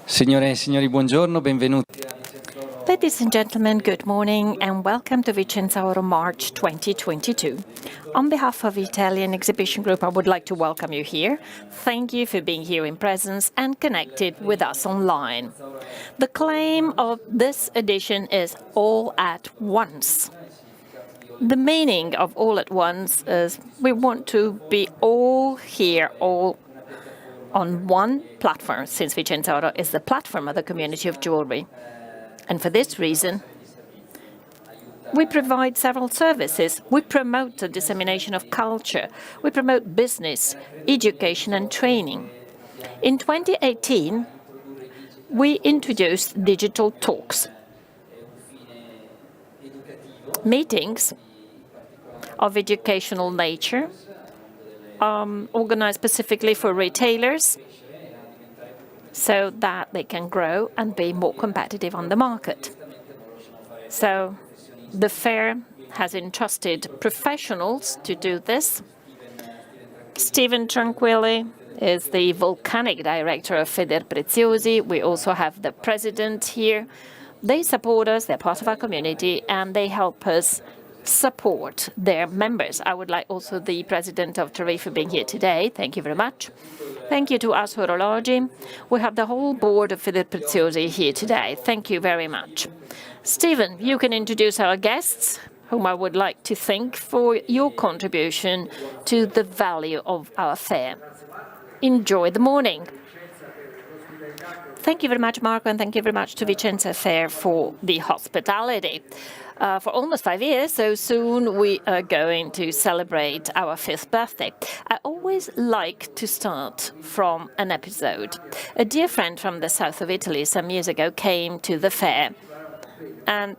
Signore e signori, buongiorno, benvenuti. Ladies and gentlemen, good morning and welcome to Vicenza Auto March 2022. On behalf of the Italian Exhibition Group, I would like to welcome you here. Thank you for being here in presence and connected with us online. The claim of this edition is all at once. The meaning of all at once is we want to be all here, all on one platform, since Vicenza Auto is the platform of the community of jewelry. And for this reason, we provide several services. We promote the dissemination of culture. We promote business, education, and training. In 2018, we introduced digital talks, meetings of educational nature, organized specifically for retailers so that they can grow and be more competitive on the market. So the fair has entrusted professionals to do this. Stephen Tranquilli is the volcanic director of Federpreziosi. We also have the president here. They support us, they're part of our community, and they help us support their members. I would like also the president of Tarif for being here today. Thank you very much. Thank you to us Orologi. We have the whole board of Federpreziosi here today. Thank you very much. Stephen, you can introduce our guests, whom I would like to thank for your contribution to the value of our fair. Enjoy the morning. Thank you very much, Marco, and thank you very much to Vicenza Fair for the hospitality. For almost 5 years, so soon we are going to celebrate our 5th birthday. I always like to start from an episode. A dear friend from the south of Italy some years ago came to the fair and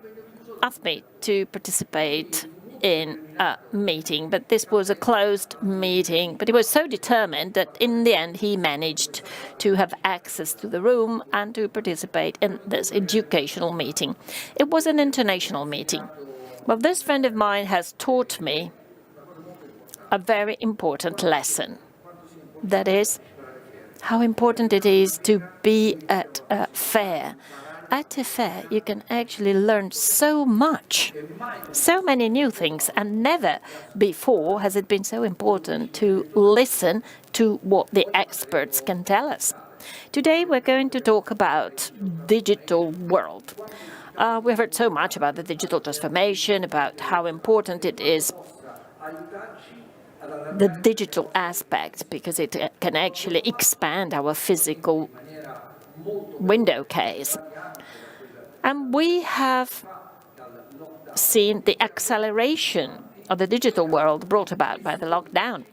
asked me to participate in a meeting, but this was a closed meeting. But he was so determined that in the end he managed to have access to the room and to participate in this educational meeting. It was an international meeting. Well, this friend of mine has taught me a very important lesson. That is, how important it is to be at a fair. At a fair, you can actually learn so much, so many new things, and never before has it been so important to listen to what the experts can tell us. Today, we're going to talk about digital world. We've heard so much about the digital transformation, about how important it is, the digital aspect, because it can actually expand our physical window case. And we have seen the acceleration of the digital world brought about by the lockdown,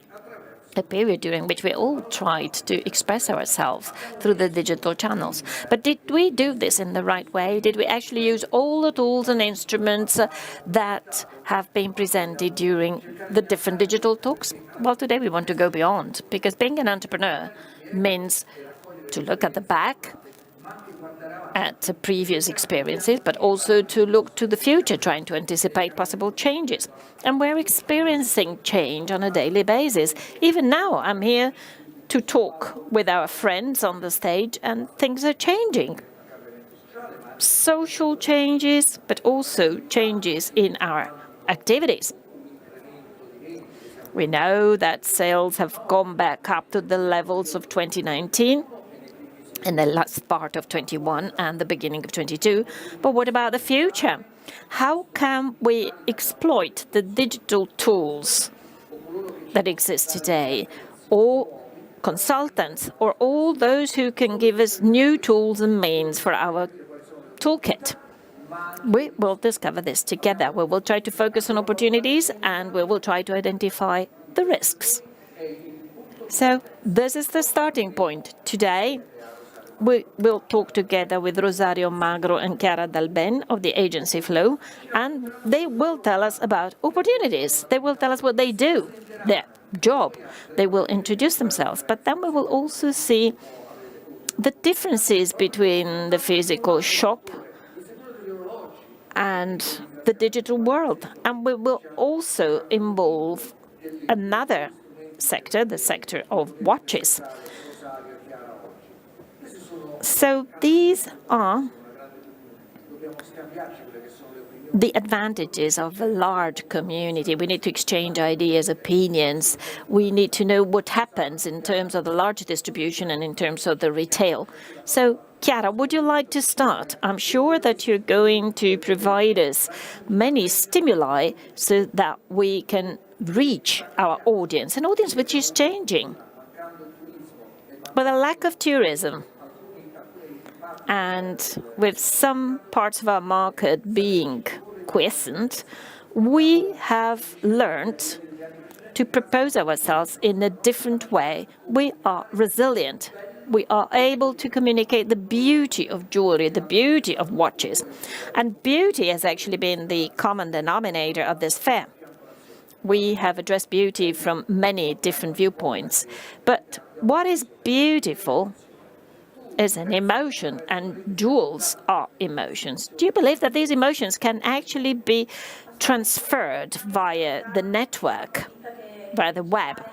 a period during which we all tried to express ourselves through the digital channels. But did we do this in the right way? Did we actually use all the tools and instruments that have been presented during the different digital talks? Well, today we want to go beyond, because being an entrepreneur means to look at the back, at the previous experiences, but also to look to the future, trying to anticipate possible changes. And we're experiencing change on a daily basis. Even now, I'm here to talk with our friends on the stage, and things are changing. Social changes, but also changes in our activities. We know that sales have gone back up to the levels of 2019. In the last part of 21 and the beginning of 22. But what about the future? How can we exploit the digital tools that exist today, or consultants, or all those who can give us new tools and means for our toolkit? We will discover this together. We will try to focus on opportunities, and we will try to identify the risks. So this is the starting point. Today, we will talk together with Rosario Magro and Chiara Dalben of the agency Flow, and they will tell us about opportunities. They will tell us what they do, their job. They will introduce themselves, but then we will also see the differences between the physical shop and the digital world. And we will also involve another sector, the sector of watches. So these are the advantages of a large community. We need to exchange ideas, opinions. We need to know what happens in terms of the large distribution and in terms of the retail. So, Chiara, would you like to start? I'm sure that you're going to provide us many stimuli so that we can reach our audience, an audience which is changing. With a lack of tourism, and with some parts of our market being quiescent, we have learned to propose ourselves in a different way. We are resilient. We are able to communicate the beauty of jewelry, the beauty of watches. And beauty has actually been the common denominator of this fair. We have addressed beauty from many different viewpoints. But what is beautiful is an emotion, and jewels are emotions. Do you believe that these emotions can actually be transferred via the network, via the web?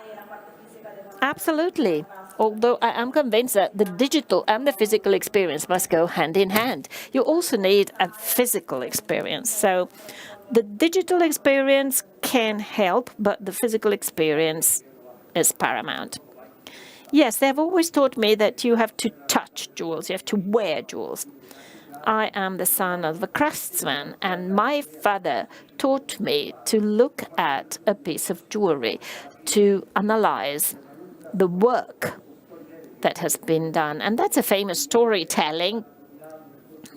Absolutely. Although I am convinced that the digital and the physical experience must go hand in hand. You also need a physical experience. So the digital experience can help, but the physical experience is paramount. Yes, they've always taught me that you have to touch jewels, you have to wear jewels. I am the son of a craftsman, and my father taught me to look at a piece of jewelry, to analyze the work that has been done. And that's a famous storytelling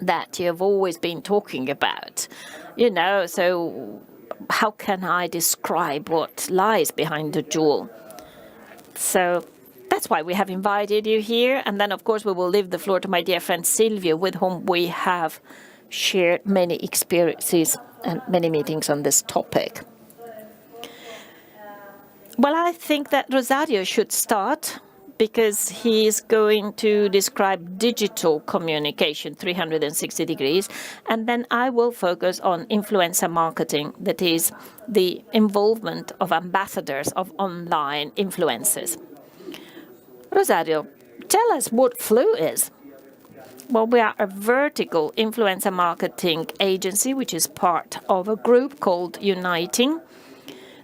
that you have always been talking about. You know, so how can I describe what lies behind the jewel? So that's why we have invited you here. And then, of course, we will leave the floor to my dear friend Silvio, with whom we have shared many experiences and many meetings on this topic. Well, I think that Rosario should start, because he is going to describe digital communication 360 degrees, and then I will focus on influencer marketing, that is the involvement of ambassadors of online influencers. Rosario, tell us what Flu is. Well, we are a vertical influencer marketing agency, which is part of a group called Uniting,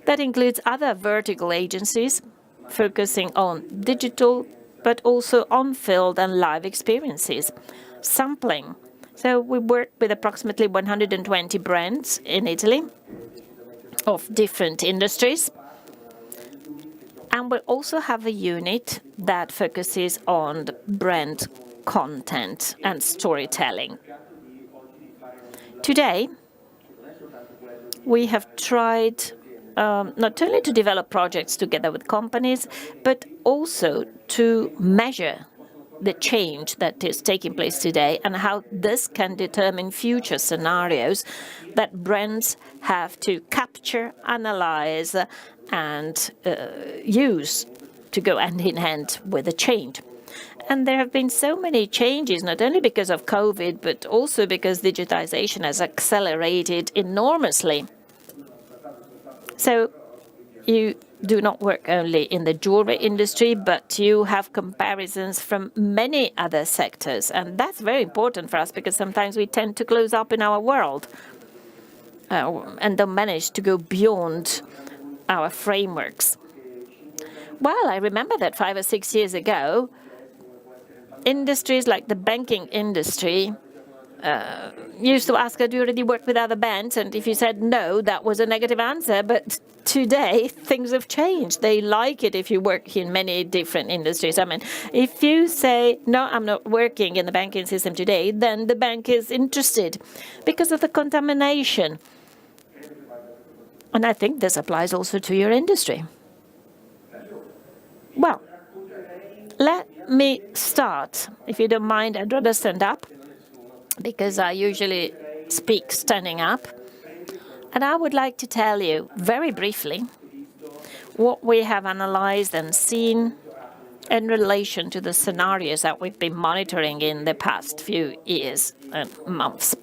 that includes other vertical agencies focusing on digital, but also on-field and live experiences, sampling. So we work with approximately 120 brands in Italy of different industries. And we also have a unit that focuses on brand content and storytelling. Today, we have tried not only to develop projects together with companies, but also to measure the change that is taking place today and how this can determine future scenarios that brands have to capture, analyze, and use to go hand in hand with the change. And there have been so many changes, not only because of COVID, but also because digitization has accelerated enormously. So you do not work only in the jewelry industry, but you have comparisons from many other sectors. And that's very important for us, because sometimes we tend to close up in our world and don't manage to go beyond our frameworks. Well, I remember that 5 or 6 years ago, industries like the banking industry used to ask, do you already work with other banks? And if you said no, that was a negative answer. But today, things have changed. They like it if you work in many different industries. I mean, if you say, no, I'm not working in the banking system today, then the bank is interested because of the contamination. And I think this applies also to your industry. Well, let me start. If you don't mind, I'd rather stand up, because I usually speak standing up. And I would like to tell you very briefly what we have analyzed and seen in relation to the scenarios that we've been monitoring in the past few years and months.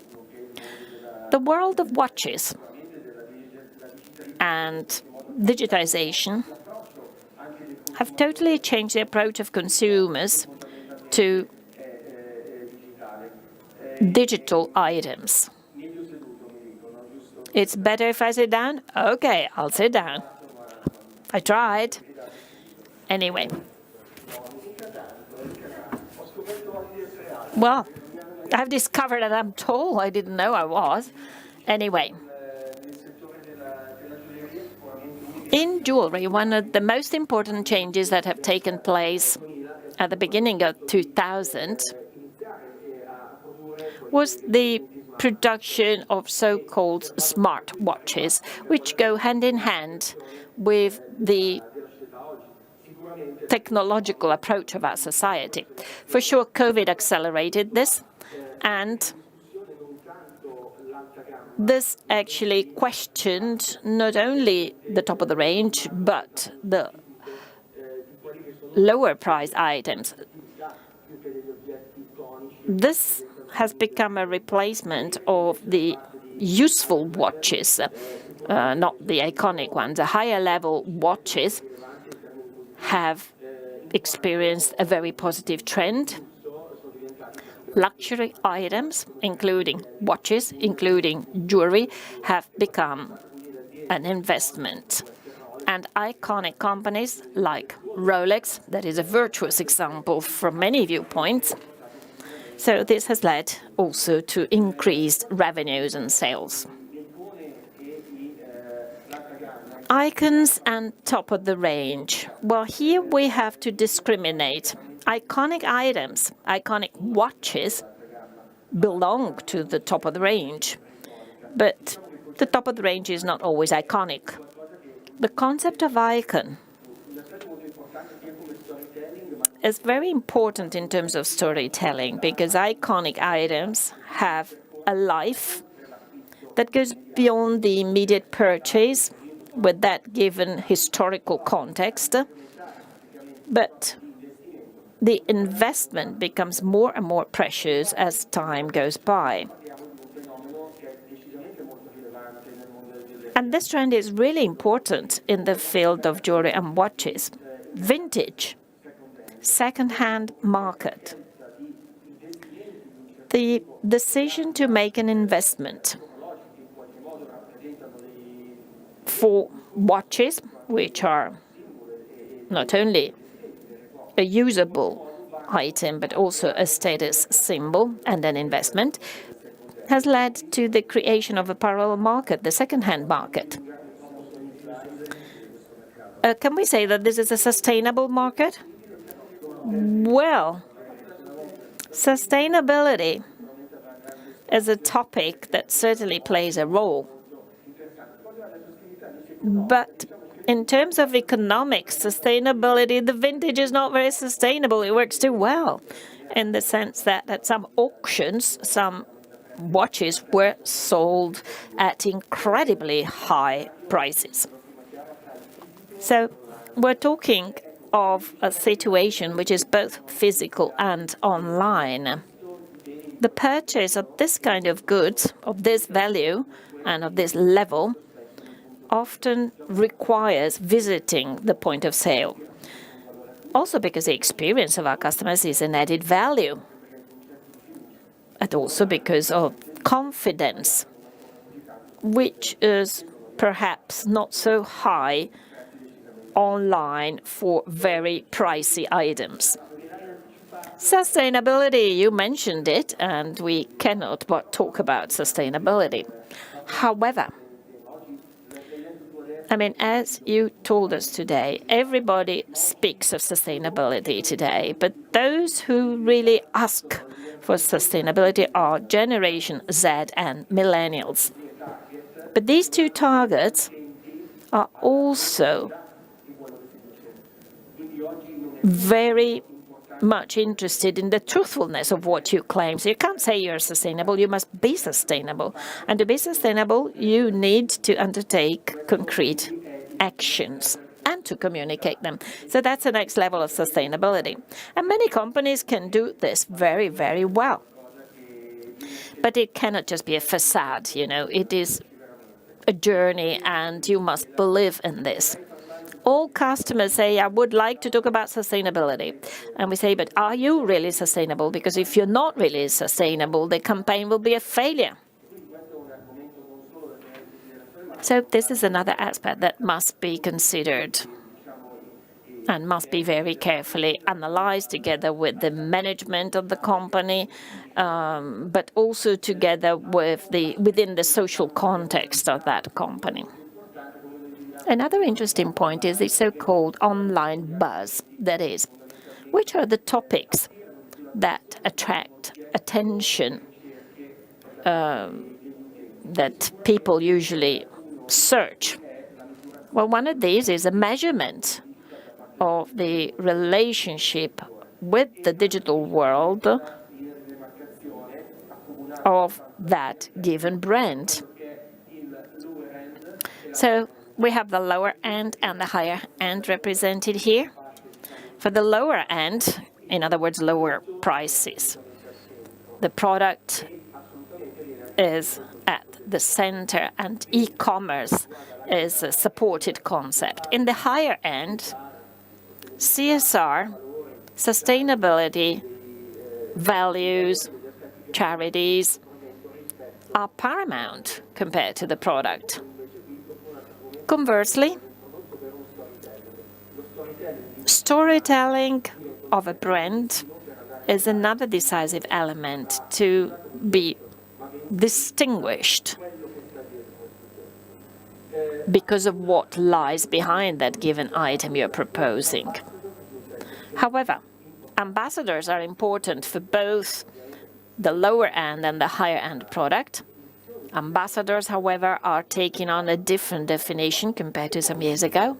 The world of watches and digitization have totally changed the approach of consumers to digital items. It's better if I sit down? Okay, I'll sit down. I tried. Anyway. Well, I've discovered that I'm tall. I didn't know I was. Anyway. In jewelry, one of the most important changes that have taken place at the beginning of 2000 was the production of so-called smart watches, which go hand in hand with the technological approach of our society. For sure, COVID accelerated this, and this actually questioned not only the top of the range, but the lower priced items. This has become a replacement of the useful watches, not the iconic ones. The higher level watches have experienced a very positive trend. Luxury items, including watches, including jewelry, have become an investment. And iconic companies like Rolex, that is a virtuous example from many viewpoints. So this has led also to increased revenues and sales. Icons and top of the range. Well, here we have to discriminate. Iconic items, iconic watches belong to the top of the range, but the top of the range is not always iconic. The concept of icon is very important in terms of storytelling because iconic items have a life that goes beyond the immediate purchase with that given historical context, but the investment becomes more and more precious as time goes by. And this trend is really important in the field of jewelry and watches. Vintage, second-hand market. The decision to make an investment for watches, which are not only a usable item, but also a status symbol and an investment, has led to the creation of a parallel market, the second-hand market. Can we say that this is a sustainable market? Well, sustainability is a topic that certainly plays a role. But in terms of economic sustainability, the vintage is not very sustainable. It works too well in the sense that at some auctions, some watches were sold at incredibly high prices. So we're talking of a situation which is both physical and online. The purchase of this kind of goods, of this value and of this level, often requires visiting the point of sale. Also because the experience of our customers is an added value. And also because of confidence, which is perhaps not so high online for very pricey items. Sustainability, you mentioned it, and we cannot but talk about sustainability. However, I mean, as you told us today, everybody speaks of sustainability today, but those who really ask for sustainability are Generation Z and millennials. But these two targets are also very much interested in the truthfulness of what you claim. So you can't say you're sustainable, you must be sustainable. And to be sustainable, you need to undertake concrete actions and to communicate them. So that's the next level of sustainability. And many companies can do this very, very well. But it cannot just be a facade, you know. It is a journey and you must believe in this. all customers say, I would like to talk about sustainability. And we say, but are you really sustainable? Because if you're not really sustainable, the campaign will be a failure. So this is another aspect that must be considered and must be very carefully analyzed together with the management of the company, but also together with within the social context of that company. Another interesting point is the so-called online buzz. That is, which are the topics that attract attention that people usually search? Well, one of these is a measurement of the relationship with the digital world of that given brand. So we have the lower end and the higher end represented here. For the lower end, in other words, lower prices, the product is at the center and e-commerce is a supported concept. In the higher end, CSR, sustainability, values, charities are paramount compared to the product. Conversely, storytelling of a brand is another decisive element to be distinguished because of what lies behind that given item you're proposing. However, ambassadors are important for both the lower end and the higher end product. Ambassadors, however, are taking on a different definition compared to some years ago.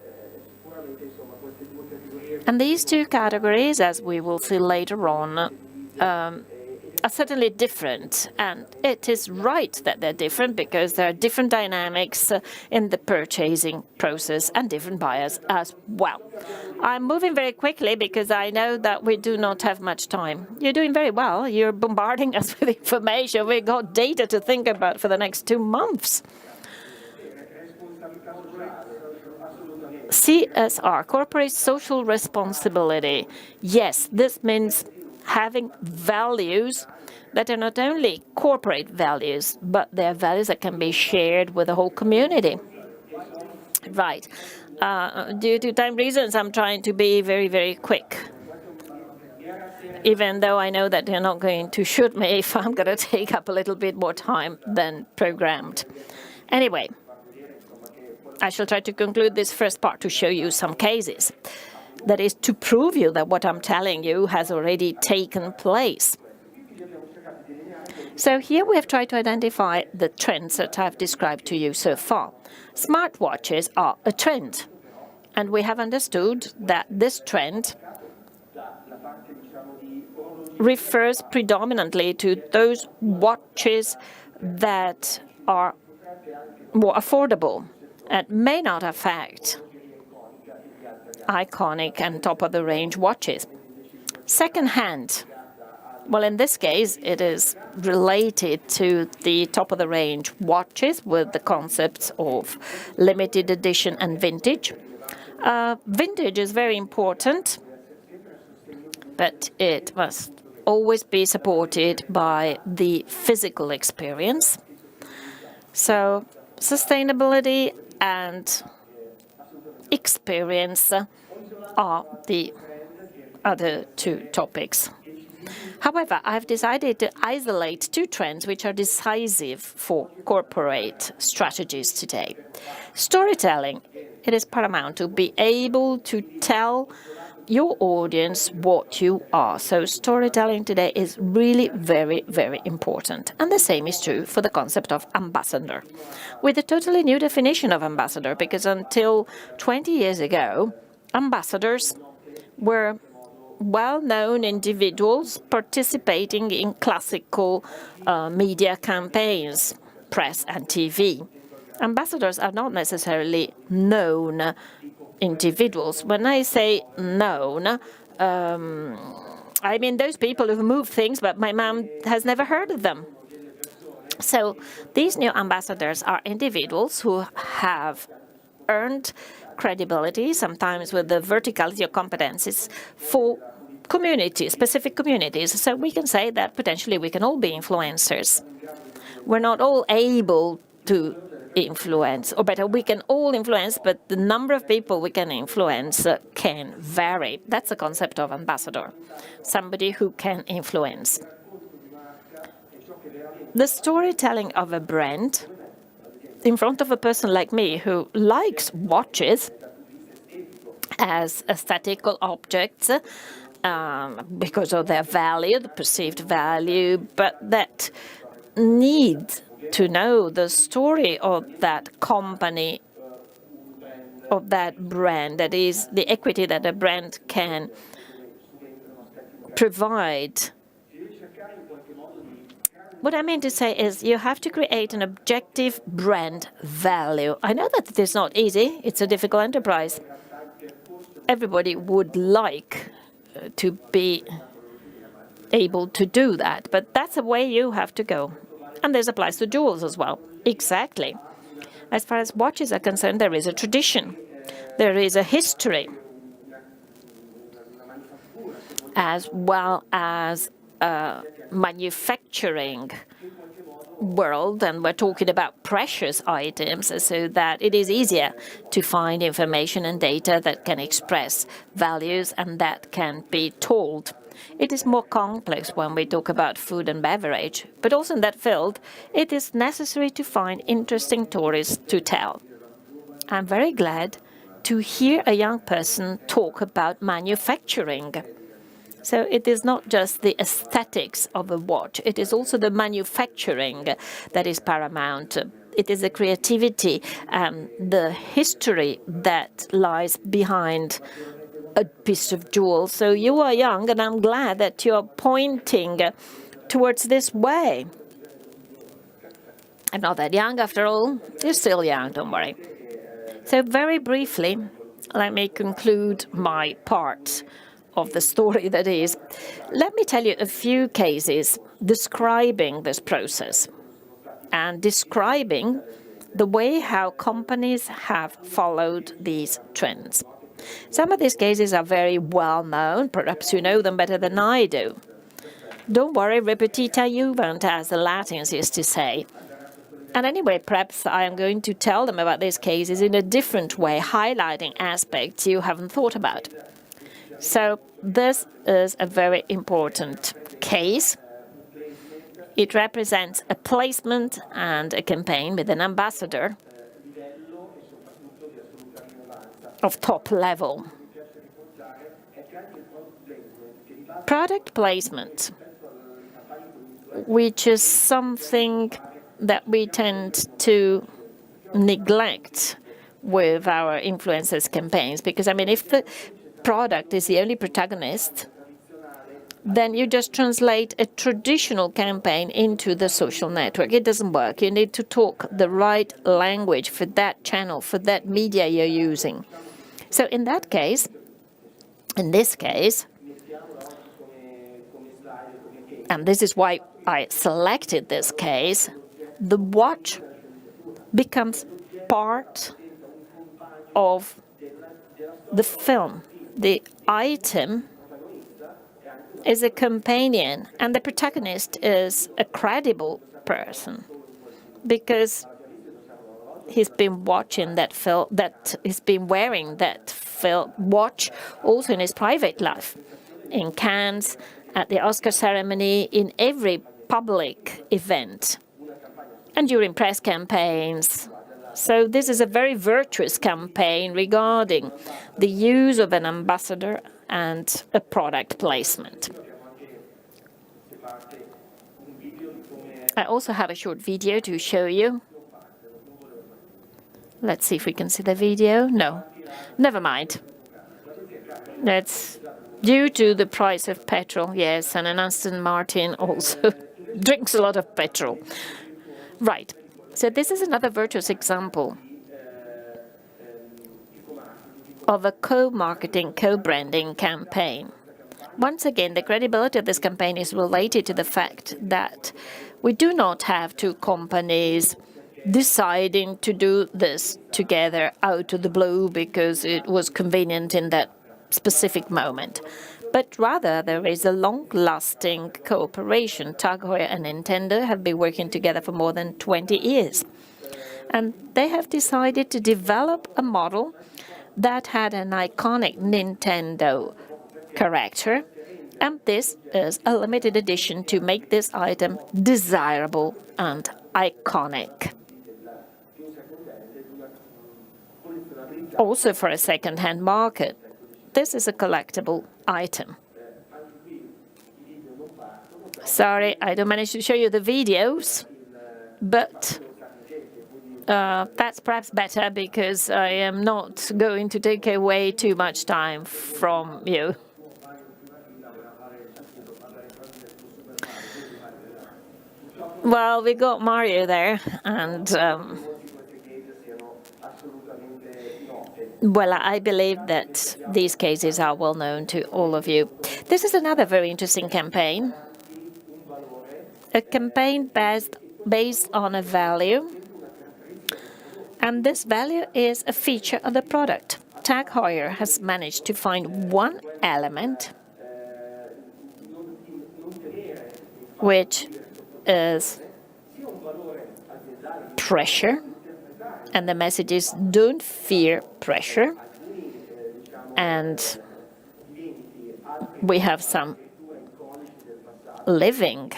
And these two categories, as we will see later on, are certainly different, and it is right that they're different because there are different dynamics in the purchasing process and different buyers as well. I'm moving very quickly because I know that we do not have much time. You're doing very well. You're bombarding us with information. We've got data to think about for the next 2 months. CSR, corporate social responsibility. Yes, this means having values that are not only corporate values, but they're values that can be shared with the whole community. Right. Due to time reasons, I'm trying to be very, very quick, even though I know that you're not going to shoot me if I'm going to take up a little bit more time than programmed. Anyway, I shall try to conclude this first part to show you some cases. That is to prove you that what I'm telling you has already taken place. So here we have tried to identify the trends that I've described to you so far. Smartwatches are a trend, and we have understood that this trend refers predominantly to those watches that are more affordable and may not affect iconic and top-of-the-range watches. Second-hand. Well, in this case, it is related to the top-of-the-range watches with the concepts of limited edition and vintage. Vintage is very important, but it must always be supported by the physical experience. So sustainability and experience are the other two topics. However, I've decided to isolate two trends which are decisive for corporate strategies today. Storytelling. It is paramount to be able to tell your audience what you are. So storytelling today is really very, very important. And the same is true for the concept of ambassador, with a totally new definition of ambassador, because until 20 years ago, ambassadors were well-known individuals participating in classical media campaigns, press and TV. Ambassadors are not necessarily known individuals. When I say known, I mean those people who move things, but my mom has never heard of them. So these new ambassadors are individuals who have earned credibility, sometimes with the verticality of competencies for communities, specific communities. So we can say that potentially we can all be influencers. We're not all able to influence, or better, we can all influence, but the number of people we can influence can vary. That's the concept of ambassador, somebody who can influence. The storytelling of a brand in front of a person like me who likes watches as aesthetical objects because of their value, the perceived value, but that need to know the story of that company, of that brand, that is the equity that a brand can provide. What I mean to say is you have to create an objective brand value. I know that it is not easy. It's a difficult enterprise. Everybody would like to be able to do that, but that's the way you have to go. And this applies to jewels as well. Exactly. As far as watches are concerned, there is a tradition. There is a history, as well as a manufacturing world, and we're talking about precious items, so that it is easier to find information and data that can express values and that can be told. It is more complex when we talk about food and beverage, but also in that field, it is necessary to find interesting stories to tell. I'm very glad to hear a young person talk about manufacturing. So it is not just the aesthetics of a watch, it is also the manufacturing that is paramount. It is the creativity and the history that lies behind a piece of jewel. So you are young, and I'm glad that you're pointing towards this way. I'm not that young, after all. You're still young, don't worry. So very briefly, let me conclude my part of the story, that is. Let me tell you a few cases describing this process and describing the way how companies have followed these trends. Some of these cases are very well known. Perhaps you know them better than I do. Don't worry, repetita iuvant, as the Latins used to say. And anyway, perhaps I am going to tell them about these cases in a different way, highlighting aspects you haven't thought about. So this is a very important case. It represents a placement and a campaign with an ambassador of top level. Product placement, which is something that we tend to neglect with our influencers campaigns, because, I mean, if the product is the only protagonist, then you just translate a traditional campaign into the social network. It doesn't work. You need to talk the right language for that channel, for that media you're using. So in that case, in this case, and this is why I selected this case, the watch becomes part of the film. The item is a companion, and the protagonist is a credible person, because he's been watching that film, that he's been wearing that watch also in his private life, in Cannes, at the Oscar ceremony, in every public event, and during press campaigns. So this is a very virtuous campaign regarding the use of an ambassador and a product placement. I also have a short video to show you. Let's see if we can see the video. No, never mind. That's due to the price of petrol, yes, and an Aston Martin also drinks a lot of petrol. Right, so this is another virtuous example of a co-marketing, co-branding campaign. Once again, the credibility of this campaign is related to the fact that we do not have two companies deciding to do this together out of the blue because it was convenient in that specific moment. But rather, there is a long-lasting cooperation. Tag Heuer and Nintendo have been working together for more than 20 years. And they have decided to develop a model that had an iconic Nintendo character. And this is a limited edition to make this item desirable and iconic. Also for a second-hand market, this is a collectible item. Sorry, I don't manage to show you the videos, but that's perhaps better because I am not going to take away too much time from you. Well, we got Mario there, and well, I believe that these cases are well known to all of you. This is another very interesting campaign, a campaign based on a value, and this value is a feature of the product. Tag Heuer has managed to find one element which is pressure, and the message is don't fear pressure. And we have some living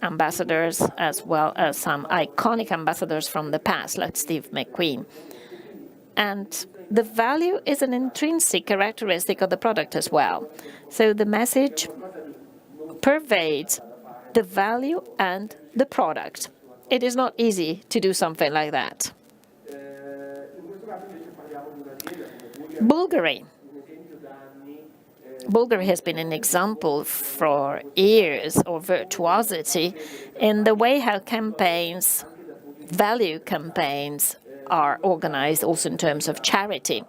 ambassadors as well as some iconic ambassadors from the past, like Steve McQueen. And the value is an intrinsic characteristic of the product as well. So the message pervades the value and the product. It is not easy to do something like that. Bulgari. Bulgari has been an example for years of virtuosity in the way how campaigns, value campaigns, are organized, also in terms of charity.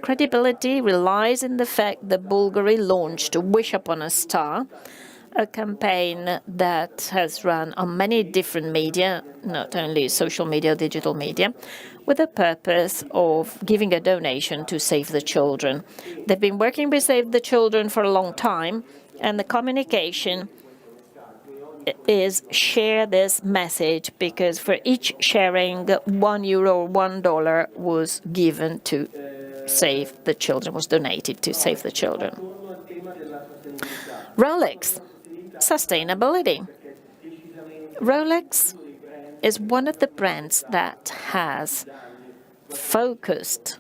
Credibility relies in the fact that Bulgari launched Wish Upon a Star, a campaign that has run on many different media, not only social media, digital media, with the purpose of giving a donation to Save the Children. They've been working with Save the Children for a long time, and the communication is share this message, because for each sharing, €1 or $1 was given to Save the Children, was donated to Save the Children. Rolex Sustainability. Rolex is one of the brands that has focused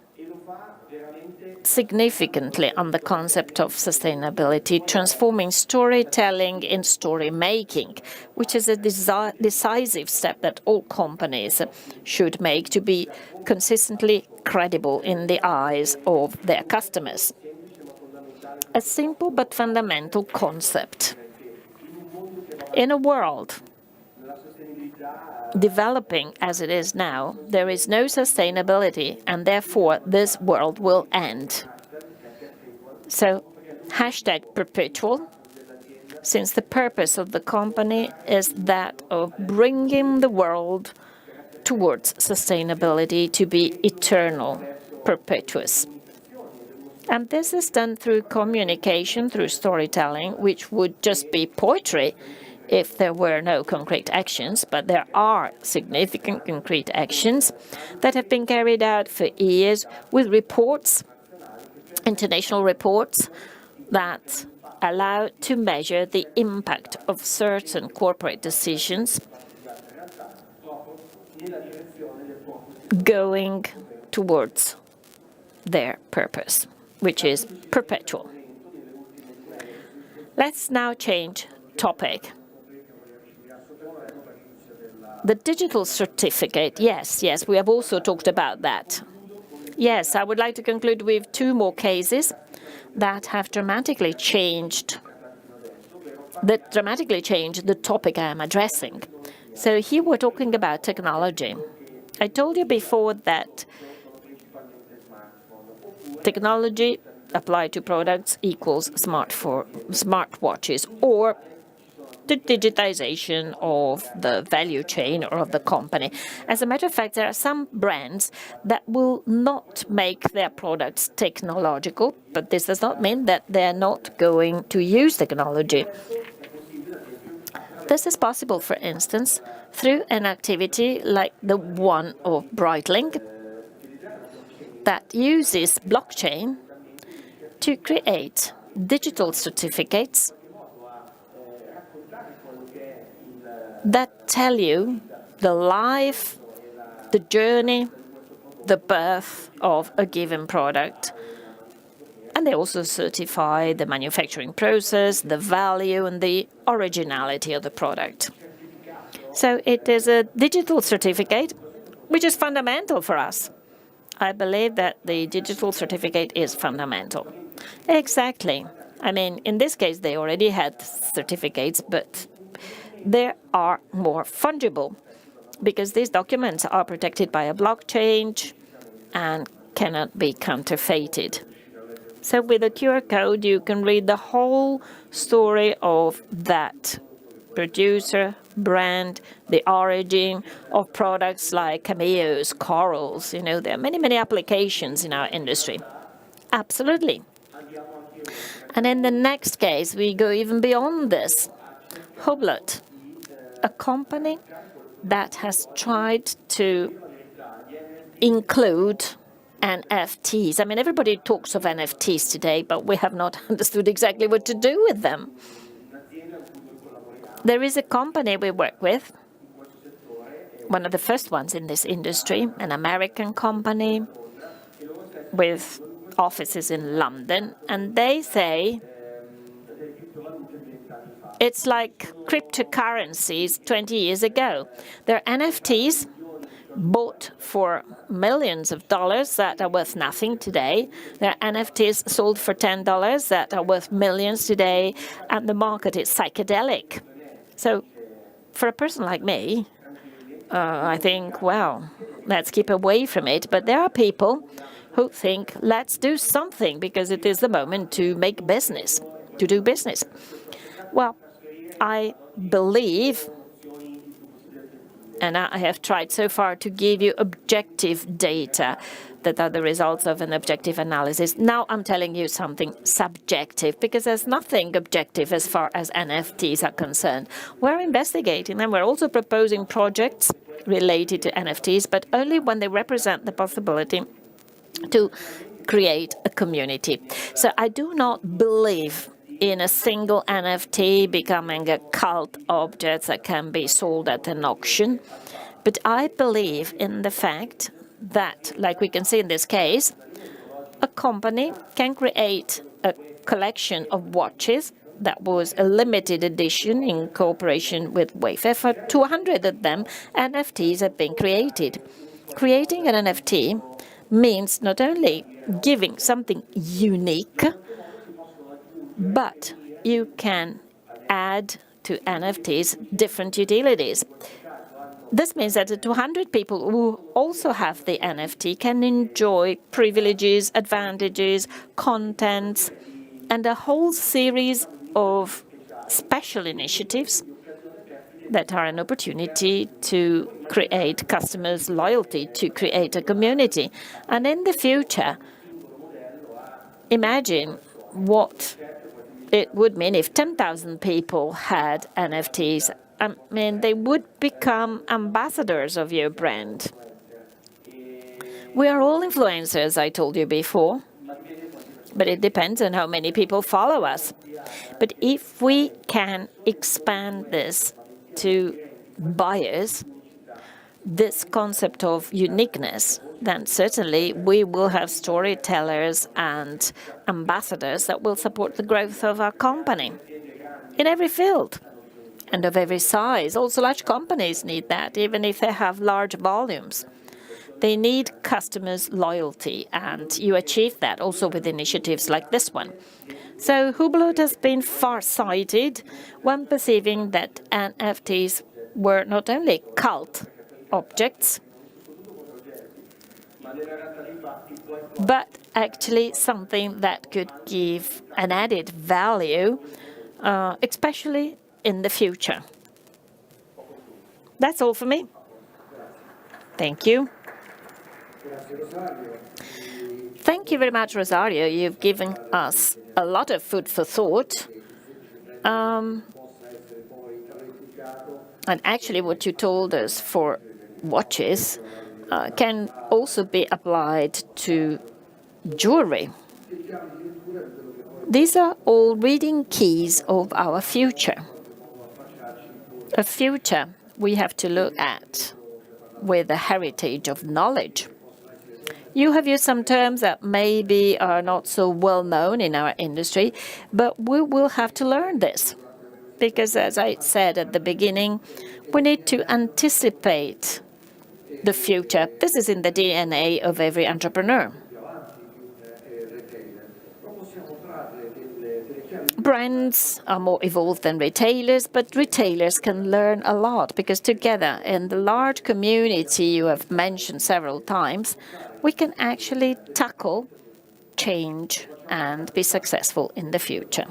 significantly on the concept of sustainability, transforming storytelling in story making, which is a decisive step that all companies should make to be consistently credible in the eyes of their customers. A simple but fundamental concept. In a world developing as it is now, there is no sustainability, and therefore this world will end. So, #perpetual, since the purpose of the company is that of bringing the world towards sustainability to be eternal, perpetuous. And this is done through communication, through storytelling, which would just be poetry if there were no concrete actions, but there are significant concrete actions that have been carried out for years with reports, international reports, that allow to measure the impact of certain corporate decisions going towards their purpose, which is perpetual. Let's now change topic. The digital certificate, yes, we have also talked about that. Yes, I would like to conclude with two more cases that have dramatically changed the topic I am addressing. So here we're talking about technology. I told you before that technology applied to products equals smartwatches, or the digitization of the value chain or of the company. As a matter of fact, there are some brands that will not make their products technological, but this does not mean that they're not going to use technology. This is possible, for instance, through an activity like the one of Breitling that uses blockchain to create digital certificates that tell you the life, the journey, the birth of a given product. And they also certify the manufacturing process, the value, and the originality of the product. So it is a digital certificate, which is fundamental for us. I believe that the digital certificate is fundamental. Exactly. I mean, in this case, they already had certificates, but they are more fungible because these documents are protected by a blockchain and cannot be counterfeited. So with a QR code, you can read the whole story of that producer, brand, the origin of products like cameos, corals. There are many, many applications in our industry. Absolutely. And in the next case, we go even beyond this. Hublot, a company that has tried to include NFTs. I mean, everybody talks of NFTs today, but we have not understood exactly what to do with them. There is a company we work with, one of the first ones in this industry, an American company with offices in London, and they say it's like cryptocurrencies 20 years ago. They're NFTs bought for millions of dollars that are worth nothing today. There are NFTs sold for $10 that are worth millions today, and the market is psychedelic. So for a person like me, I think, well, let's keep away from it. But there are people who think, let's do something because it is the moment to make business, to do business. Well, I believe, and I have tried so far to give you objective data that are the results of an objective analysis. Now I'm telling you something subjective, because there's nothing objective as far as NFTs are concerned. We're investigating them. We're also proposing projects related to NFTs, but only when they represent the possibility to create a community. So I do not believe in a single NFT becoming a cult object that can be sold at an auction. But I believe in the fact that, like we can see in this case, a company can create a collection of watches that was a limited edition in cooperation with Wayfair. For 200 of them, NFTs have been created. Creating an NFT means not only giving something unique, but you can add to NFTs different utilities. This means that the 200 people who also have the NFT can enjoy privileges, advantages, contents, and a whole series of special initiatives that are an opportunity to create customers' loyalty, to create a community. And in the future, imagine what it would mean if 10,000 people had NFTs. I mean, they would become ambassadors of your brand. We are all influencers, I told you before, but it depends on how many people follow us. But if we can expand this to buyers, this concept of uniqueness, then certainly we will have storytellers and ambassadors that will support the growth of our company in every field and of every size. Also, large companies need that, even if they have large volumes. They need customers' loyalty, and you achieve that also with initiatives like this one. So Hublot has been far-sighted when perceiving that NFTs were not only cult objects, but actually something that could give an added value, especially in the future. That's all for me. Thank you. Thank you very much, Rosario. You've given us a lot of food for thought. And actually, what you told us for watches can also be applied to jewelry. These are all reading keys of our future. A future we have to look at with a heritage of knowledge. You have used some terms that maybe are not so well known in our industry, but we will have to learn this. Because as I said at the beginning, we need to anticipate the future. This is in the DNA of every entrepreneur. Brands are more evolved than retailers, but retailers can learn a lot because together in the large community you have mentioned several times, we can actually tackle change and be successful in the future.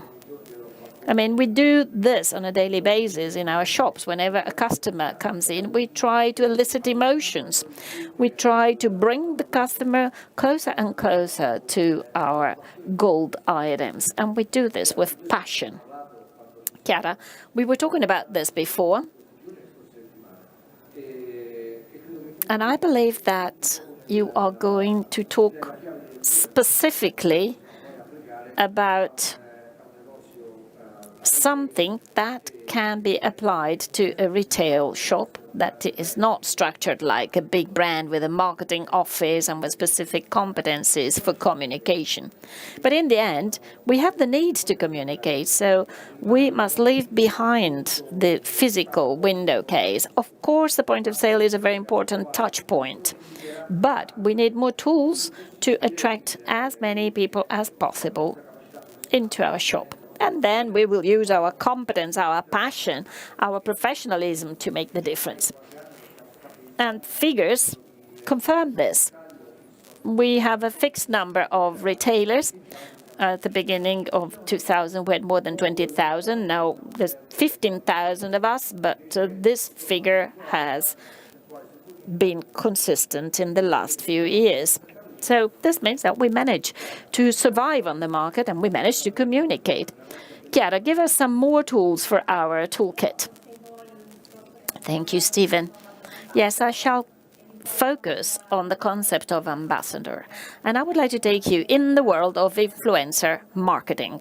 I mean, we do this on a daily basis in our shops. Whenever a customer comes in, we try to elicit emotions. We try to bring the customer closer and closer to our gold items. And we do this with passion. Chiara, we were talking about this before. And I believe that you are going to talk specifically about something that can be applied to a retail shop that is not structured like a big brand with a marketing office and with specific competencies for communication. But in the end, we have the need to communicate, so we must leave behind the physical window case. Of course, the point of sale is a very important touch point, but we need more tools to attract as many people as possible into our shop. And then we will use our competence, our passion, our professionalism to make the difference. And figures confirm this. We have a fixed number of retailers. At the beginning of 2000, we had more than 20,000. Now there's 15,000 of us, but this figure has been consistent in the last few years. So this means that we manage to survive on the market and we manage to communicate. Chiara, give us some more tools for our toolkit. Thank you, Stephen. Yes, I shall focus on the concept of ambassador. And I would like to take you in the world of influencer marketing.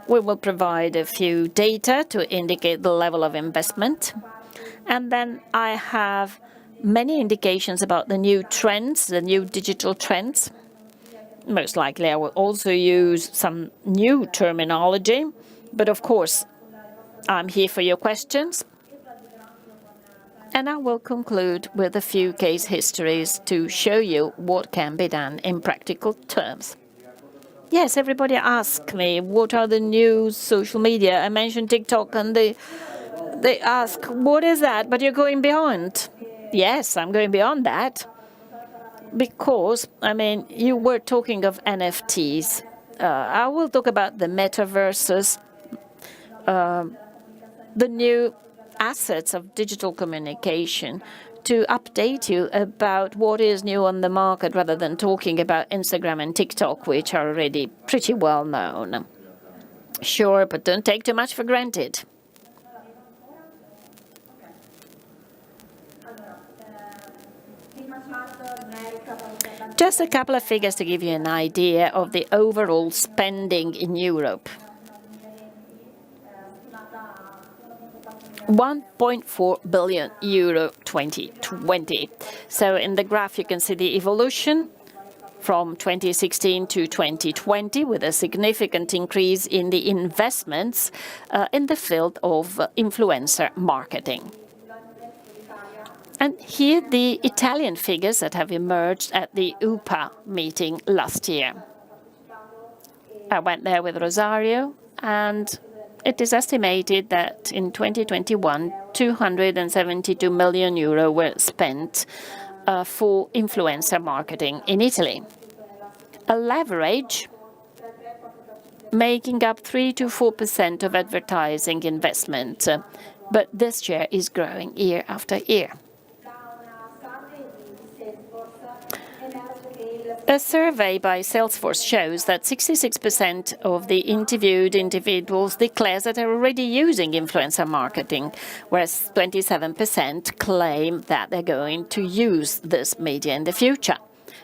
We will provide a few data to indicate the level of investment. And then I have many indications about the new trends, the new digital trends. Most likely I will also use some new terminology, but of course I'm here for your questions. And I will conclude with a few case histories to show you what can be done in practical terms. Yes, everybody asks me, what are the new social media? I mentioned TikTok and they ask, what is that? But you're going beyond. Yes, I'm going beyond that because, I mean, you were talking of NFTs. I will talk about the metaverses, the new assets of digital communication to update you about what is new on the market rather than talking about Instagram and TikTok, which are already pretty well known. Sure, but don't take too much for granted. Just a couple of figures to give you an idea of the overall spending in Europe. 1.4 billion euro 2020. So in the graph you can see the evolution from 2016 to 2020 with a significant increase in the investments in the field of influencer marketing. And here the Italian figures that have emerged at the UPA meeting last year. I went there with Rosario, and it is estimated that in 2021, 272 million euro were spent for influencer marketing in Italy. A leverage making up 3 to 4% of advertising investment, but this share is growing year after year. A survey by Salesforce shows that 66% of the interviewed individuals declare that they're already using influencer marketing, whereas 27% claim that they're going to use this media in the future.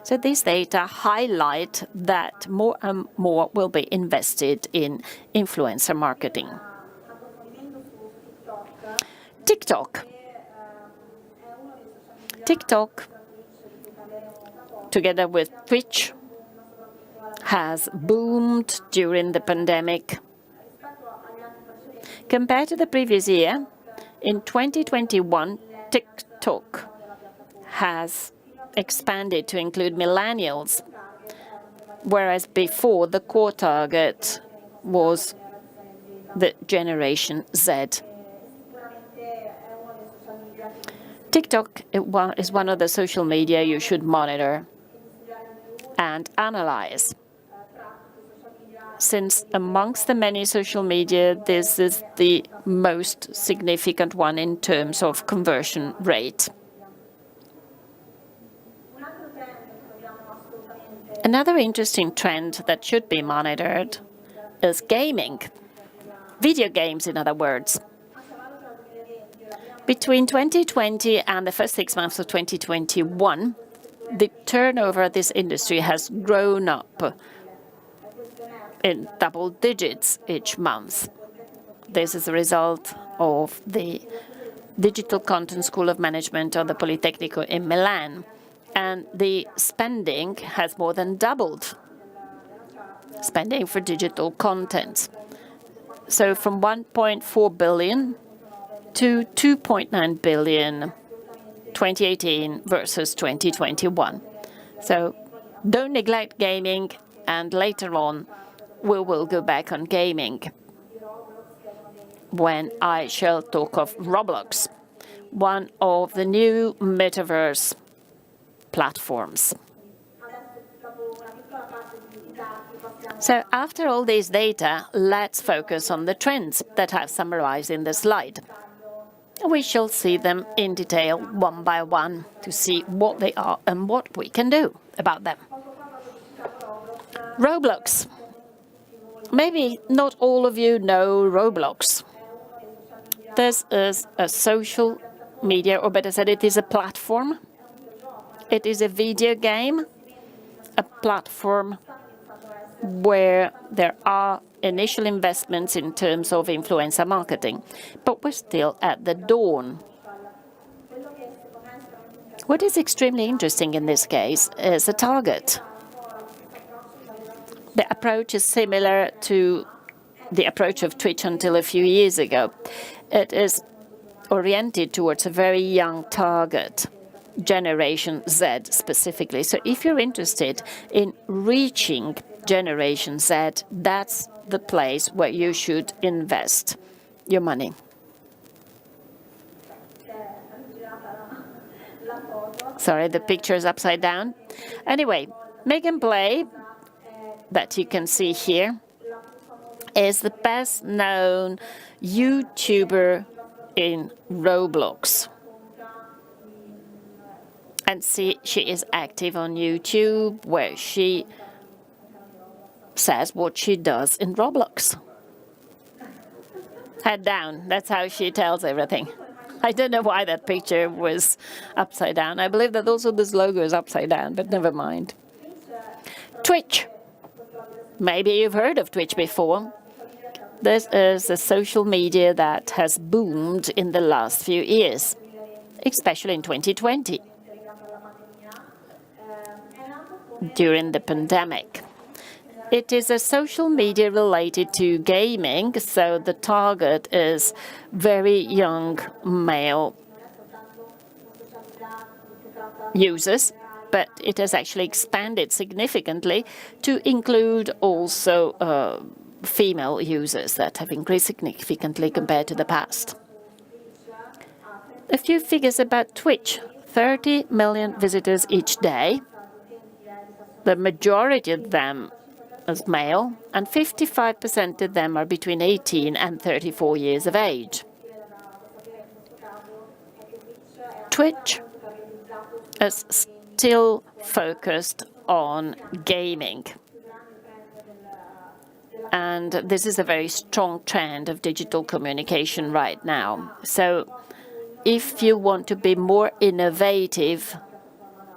So these data highlight that more and more will be invested in influencer marketing. TikTok, together with Twitch, has boomed during the pandemic. Compared to the previous year, in 2021, TikTok has expanded to include millennials, whereas before the core target was the Generation Z. TikTok is one of the social media you should monitor and analyze, since amongst the many social media, this is the most significant one in terms of conversion rate. Another interesting trend that should be monitored is gaming, video games, in other words. Between 2020 and the first 6 months of 2021, the turnover of this industry has grown up in double digits each month. This is a result of the Digital Content School of Management of the Politecnico in Milan. And the spending has more than doubled, spending for digital content. So from 1.4 billion to 2.9 billion 2018 versus 2021. So don't neglect gaming, and later on we will go back on gaming when I shall talk of Roblox, one of the new metaverse platforms. So after all these data, let's focus on the trends that I've summarized in the slide. We shall see them in detail one by one to see what they are and what we can do about them. Roblox. Maybe not all of you know Roblox. This is a social media, or better said, it is a platform. It is a video game, a platform where there are initial investments in terms of influencer marketing, but we're still at the dawn. What is extremely interesting in this case is the target. The approach is similar to the approach of Twitch until a few years ago. It is oriented towards a very young target, Generation Z specifically. So if you're interested in reaching Generation Z, that's the place where you should invest your money. Sorry, the picture is upside down. Anyway, Megan Play, that you can see here, is the best-known YouTuber in Roblox. And see, she is active on YouTube, where she says what she does in Roblox. Head down, that's how she tells everything. I don't know why that picture was upside down. I believe that also this logo is upside down, but never mind. Twitch. Maybe you've heard of Twitch before. This is a social media that has boomed in the last few years, especially in 2020, during the pandemic. It is a social media related to gaming, so the target is very young male users, but it has actually expanded significantly to include also female users that have increased significantly compared to the past. A few figures about Twitch: 30 million visitors each day. The majority of them as male, and 55% of them are between 18 and 34 years of age. Twitch is still focused on gaming. And this is a very strong trend of digital communication right now. So if you want to be more innovative,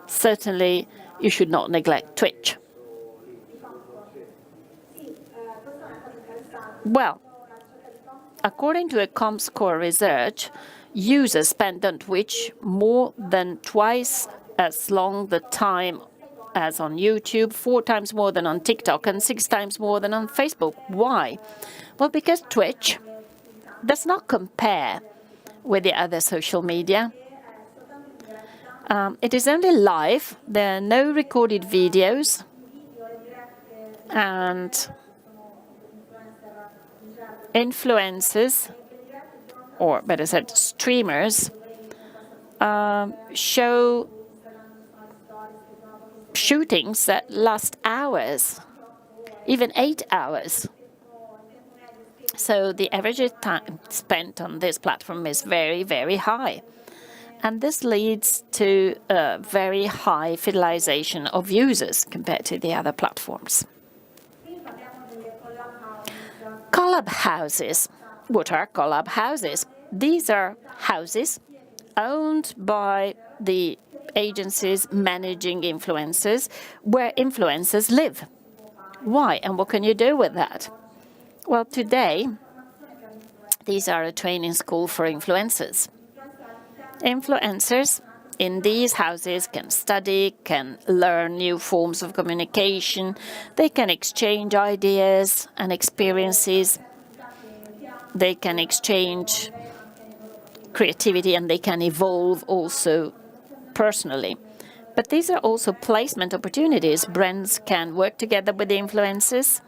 certainly you should not neglect Twitch. Well, according to a Comscore research, users spend on Twitch more than twice as long the time as on YouTube, 4 times more than on TikTok, and 6 times more than on Facebook. Why? Well, because Twitch does not compare with the other social media. It is only live. There are no recorded videos. And influencers, or better said, streamers, show shootings that last hours, even 8 hours. So the average time spent on this platform is very, very high. And this leads to a very high fidelization of users compared to the other platforms. Collab houses. What are collab houses? These are houses owned by the agencies managing influencers, where influencers live. Why, and what can you do with that? Well, today, these are a training school for influencers. Influencers in these houses can study, can learn new forms of communication, they can exchange ideas and experiences, they can exchange creativity, and they can evolve also personally. But these are also placement opportunities. Brands can work together with the influencers,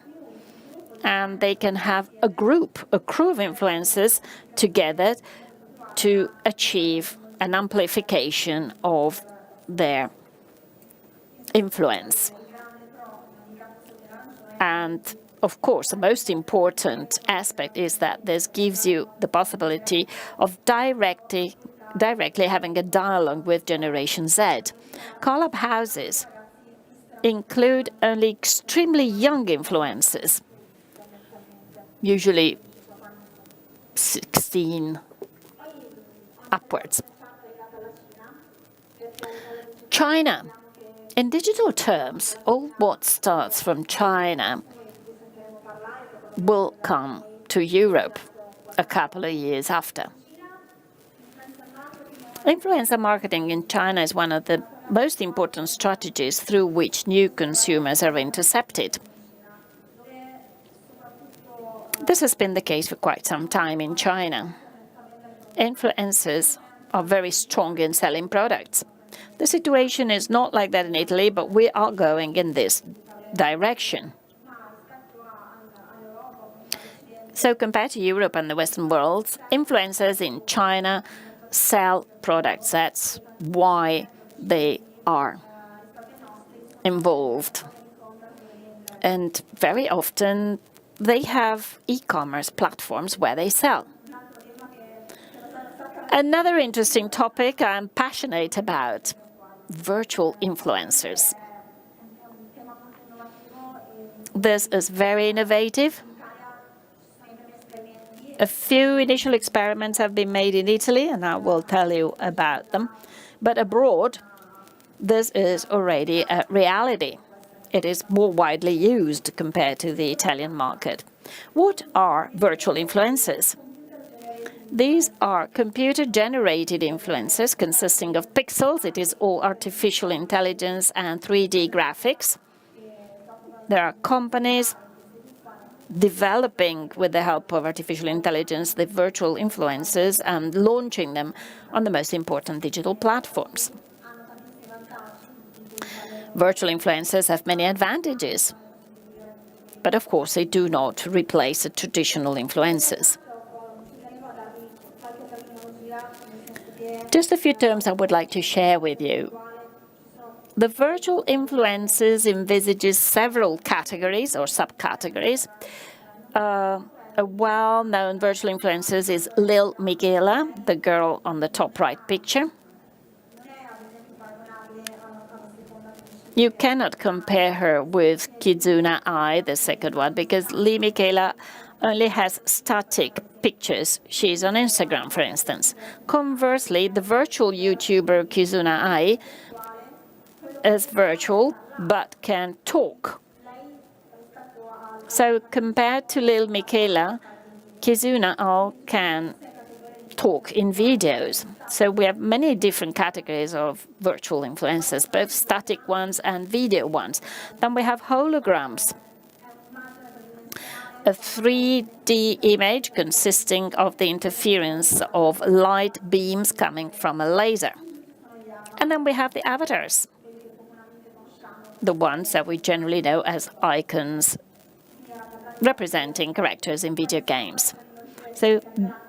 and they can have a crew of influencers together to achieve an amplification of their influence. And of course, the most important aspect is that this gives you the possibility of directly having a dialogue with Generation Z. Collab houses include only extremely young influencers, usually 16 upwards. China. In digital terms, all what starts from China will come to Europe a couple of years after. Influencer marketing in China is one of the most important strategies through which new consumers are intercepted. This has been the case for quite some time in China. Influencers are very strong in selling products. The situation is not like that in Italy, but we are going in this direction. So compared to Europe and the Western world, influencers in China sell products. That's why they are involved. And very often they have e-commerce platforms where they sell. Another interesting topic I'm passionate about, virtual influencers. This is very innovative. A few initial experiments have been made in Italy, and I will tell you about them. But abroad, this is already a reality. It is more widely used compared to the Italian market. What are virtual influencers? These are computer-generated influencers consisting of pixels. It is all artificial intelligence and 3D graphics. There are companies developing, with the help of artificial intelligence, the virtual influencers and launching them on the most important digital platforms. Virtual influencers have many advantages, but of course they do not replace the traditional influencers. Just a few terms I would like to share with you. The virtual influencers envisages several categories or subcategories. A well-known virtual influencer is Lil Miquela, the girl on the top right picture. You cannot compare her with Kizuna Ai, the second one, because Lil Miquela only has static pictures. She's on Instagram, for instance. Conversely, the virtual YouTuber Kizuna Ai is virtual but can talk. So compared to Lil Miquela, Kizuna Ai can talk in videos. So we have many different categories of virtual influencers, both static ones and video ones. Then we have holograms, a 3D image consisting of the interference of light beams coming from a laser. And then we have the avatars, the ones that we generally know as icons representing characters in video games. So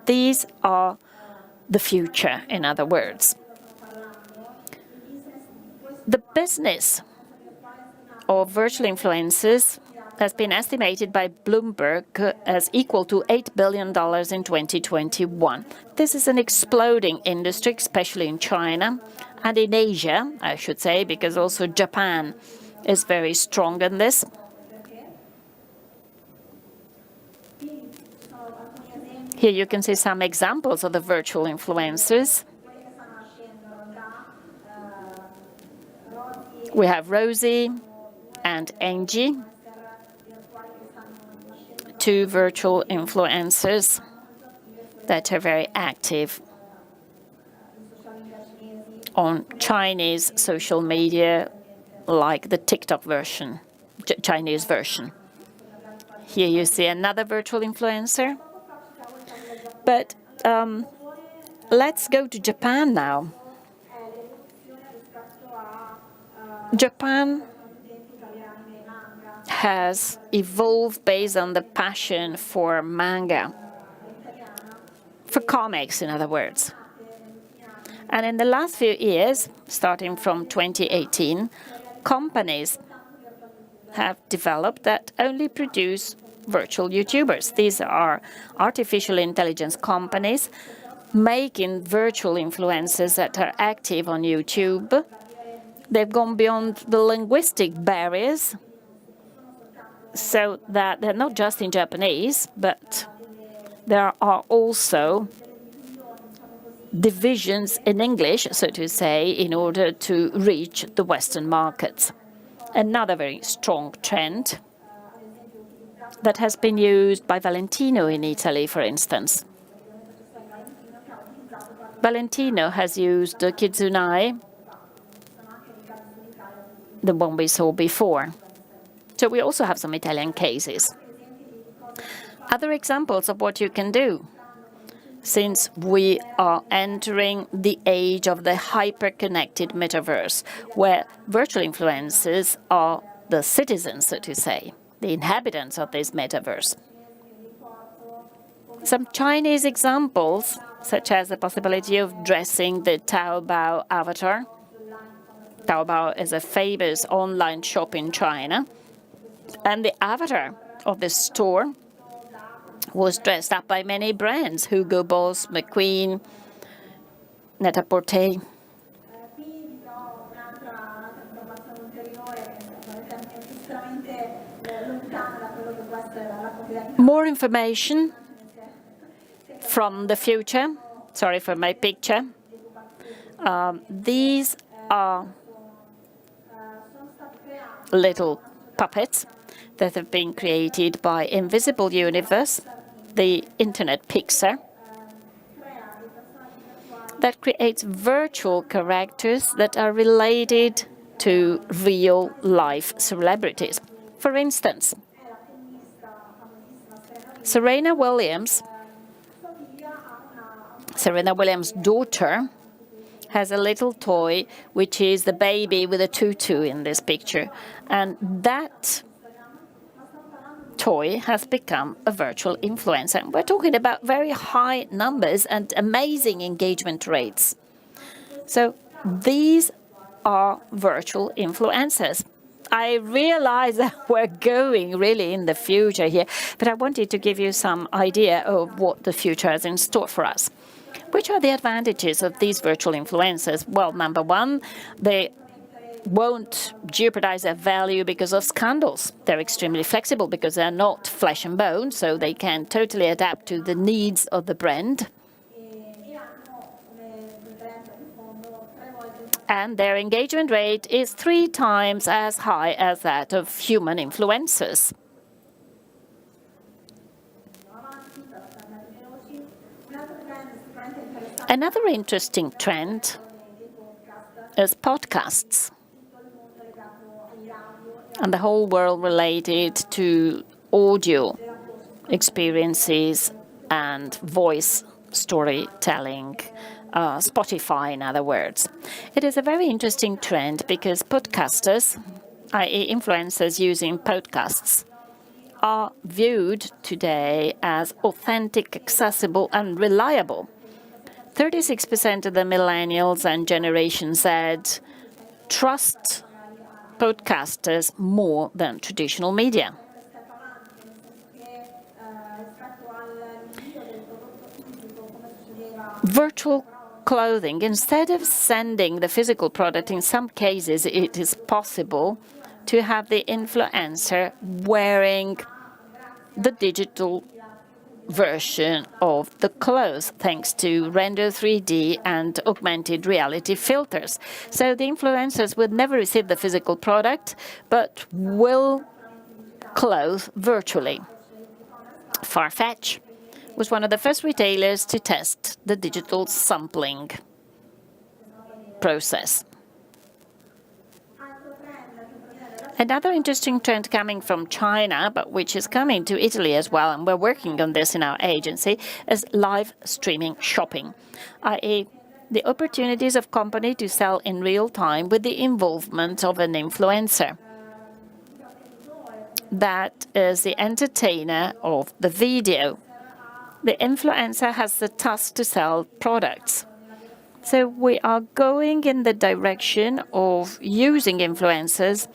these are the future, in other words. The business of virtual influencers has been estimated by Bloomberg as equal to $8 billion in 2021. This is an exploding industry, especially in China and in Asia, I should say, because also Japan is very strong in this. Here you can see some examples of the virtual influencers. We have Rosie and Angie, two virtual influencers that are very active on Chinese social media, like the TikTok version, Chinese version. Here you see another virtual influencer. But let's go to Japan now. Japan has evolved based on the passion for manga, for comics, in other words. And in the last few years, starting from 2018, companies have developed that only produce virtual YouTubers. These are artificial intelligence companies making virtual influencers that are active on YouTube. They've gone beyond the linguistic barriers so that they're not just in Japanese, but there are also divisions in English, so to say, in order to reach the Western markets. Another very strong trend that has been used by Valentino in Italy, for instance. Valentino has used Kizuna Ai, the one we saw before. So we also have some Italian cases. Other examples of what you can do, since we are entering the age of the hyper-connected metaverse, where virtual influencers are the citizens, so to say, the inhabitants of this metaverse. Some Chinese examples, such as the possibility of dressing the Taobao avatar. Taobao is a famous online shop in China, and the avatar of the store was dressed up by many brands, Hugo Boss, McQueen, Net-a-Porter. More information from the future. Sorry for my picture. These are little puppets that have been created by Invisible Universe, the internet pixar, that creates virtual characters that are related to real-life celebrities. For instance, Serena Williams' daughter has a little toy, which is the baby with a tutu in this picture. And that toy has become a virtual influencer. We're talking about very high numbers and amazing engagement rates. So these are virtual influencers. I realize that we're going really in the future here, but I wanted to give you some idea of what the future has in store for us. Which are the advantages of these virtual influencers? Well, number one, they won't jeopardize their value because of scandals. They're extremely flexible because they're not flesh and bone, so they can totally adapt to the needs of the brand. And their engagement rate is 3 times as high as that of human influencers. Another interesting trend is podcasts, and the whole world related to audio experiences and voice storytelling, Spotify, in other words. It is a very interesting trend because podcasters, i.e. influencers using podcasts, are viewed today as authentic, accessible, and reliable. 36% of the millennials and Generation Z trust podcasters more than traditional media. Virtual clothing. Instead of sending the physical product, in some cases it is possible to have the influencer wearing the digital version of the clothes, thanks to render 3D and augmented reality filters. So the influencers would never receive the physical product, but will clothe virtually. Farfetch was one of the first retailers to test the digital sampling process. Another interesting trend coming from China, but which is coming to Italy as well, and we're working on this in our agency, is live streaming shopping, i.e. the opportunities of company to sell in real time with the involvement of an influencer. That is the entertainer of the video. The influencer has the task to sell products. So we are going in the direction of using influencers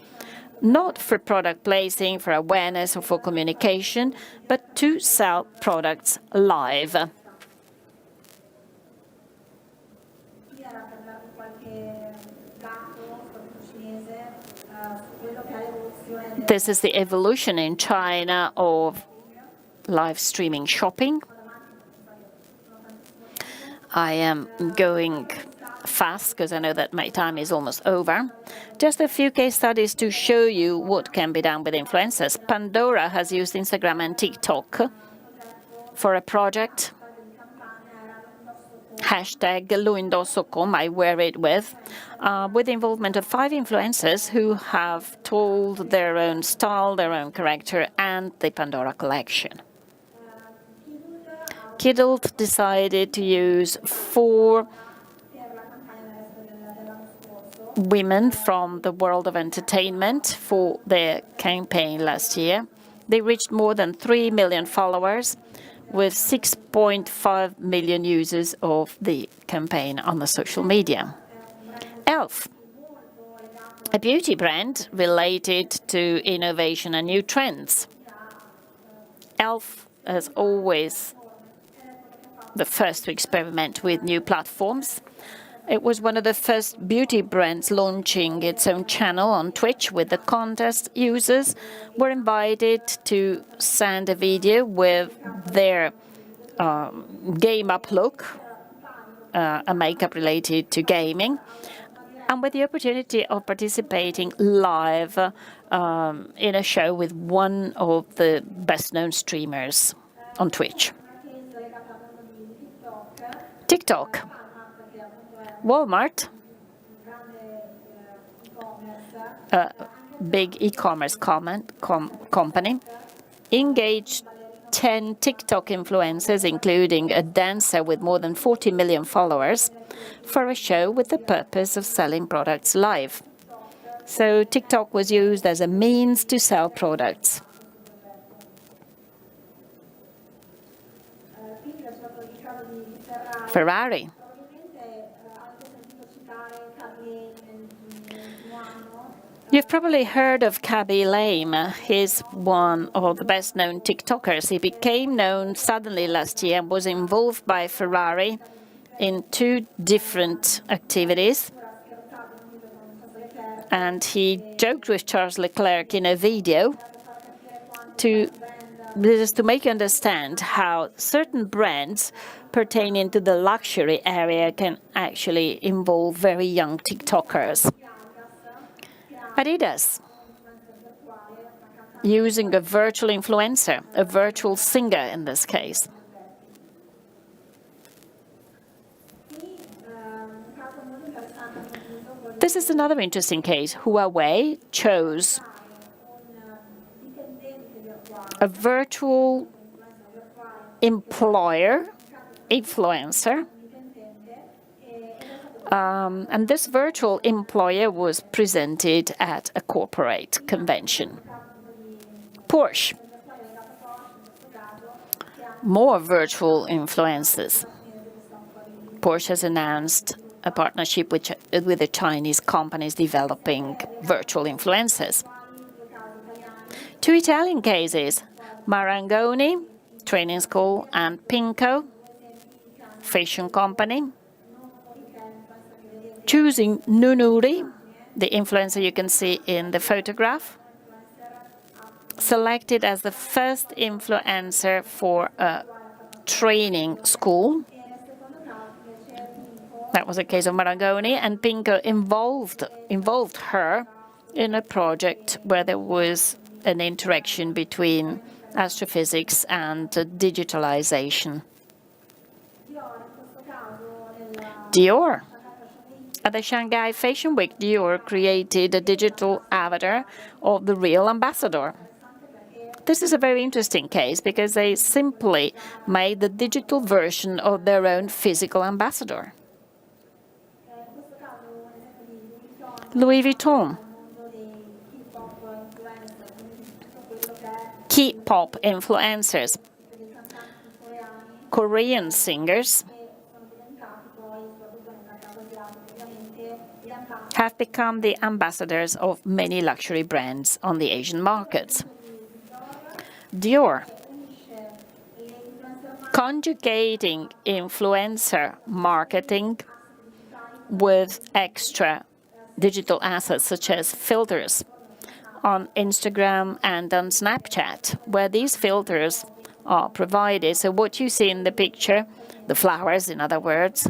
not for product placing, for awareness, or for communication, but to sell products live. This is the evolution in China of live streaming shopping. I am going fast because I know that my time is almost over. Just a few case studies to show you what can be done with influencers. Pandora has used Instagram and TikTok for a project. #LoIndosso.com, I wear it with the involvement of 5 influencers who have told their own style, their own character, and the Pandora collection. Kiddled decided to use 4 women from the world of entertainment for their campaign last year. They reached more than 3 million followers with 6.5 million users of the campaign on the social media. Elf, a beauty brand related to innovation and new trends. Elf is always the first to experiment with new platforms. It was one of the first beauty brands launching its own channel on Twitch with the contest. Users were invited to send a video with their game-up look, a makeup related to gaming, and with the opportunity of participating live in a show with one of the best-known streamers on Twitch. TikTok. Walmart, a big e-commerce company, engaged 10 TikTok influencers, including a dancer with more than 40 million followers, for a show with the purpose of selling products live. So TikTok was used as a means to sell products. Ferrari. You've probably heard of Kaby Lame. He's one of the best-known TikTokers. He became known suddenly last year and was involved by Ferrari in 2 different activities. And he joked with Charles Leclerc in a video to make you understand how certain brands pertaining to the luxury area can actually involve very young TikTokers. Adidas, using a virtual influencer, a virtual singer in this case. This is another interesting case. Huawei chose a virtual employer, influencer, and this virtual employer was presented at a corporate convention. Porsche, more virtual influencers. Porsche has announced a partnership with the Chinese companies developing virtual influencers. 2 Italian cases, Marangoni, training school, and Pinko, fashion company, choosing Nunuri, the influencer you can see in the photograph, selected as the first influencer for a training school. That was a case of Marangoni, and Pinko involved her in a project where there was an interaction between astrophysics and digitalization. Dior. At the Shanghai Fashion Week, Dior created a digital avatar of the real ambassador. This is a very interesting case because they simply made the digital version of their own physical ambassador. Louis Vuitton. K-pop influencers, Korean singers, have become the ambassadors of many luxury brands on the Asian markets. Dior, conjugating influencer marketing with extra digital assets such as filters on Instagram and on Snapchat, where these filters are provided. So what you see in the picture, the flowers, in other words,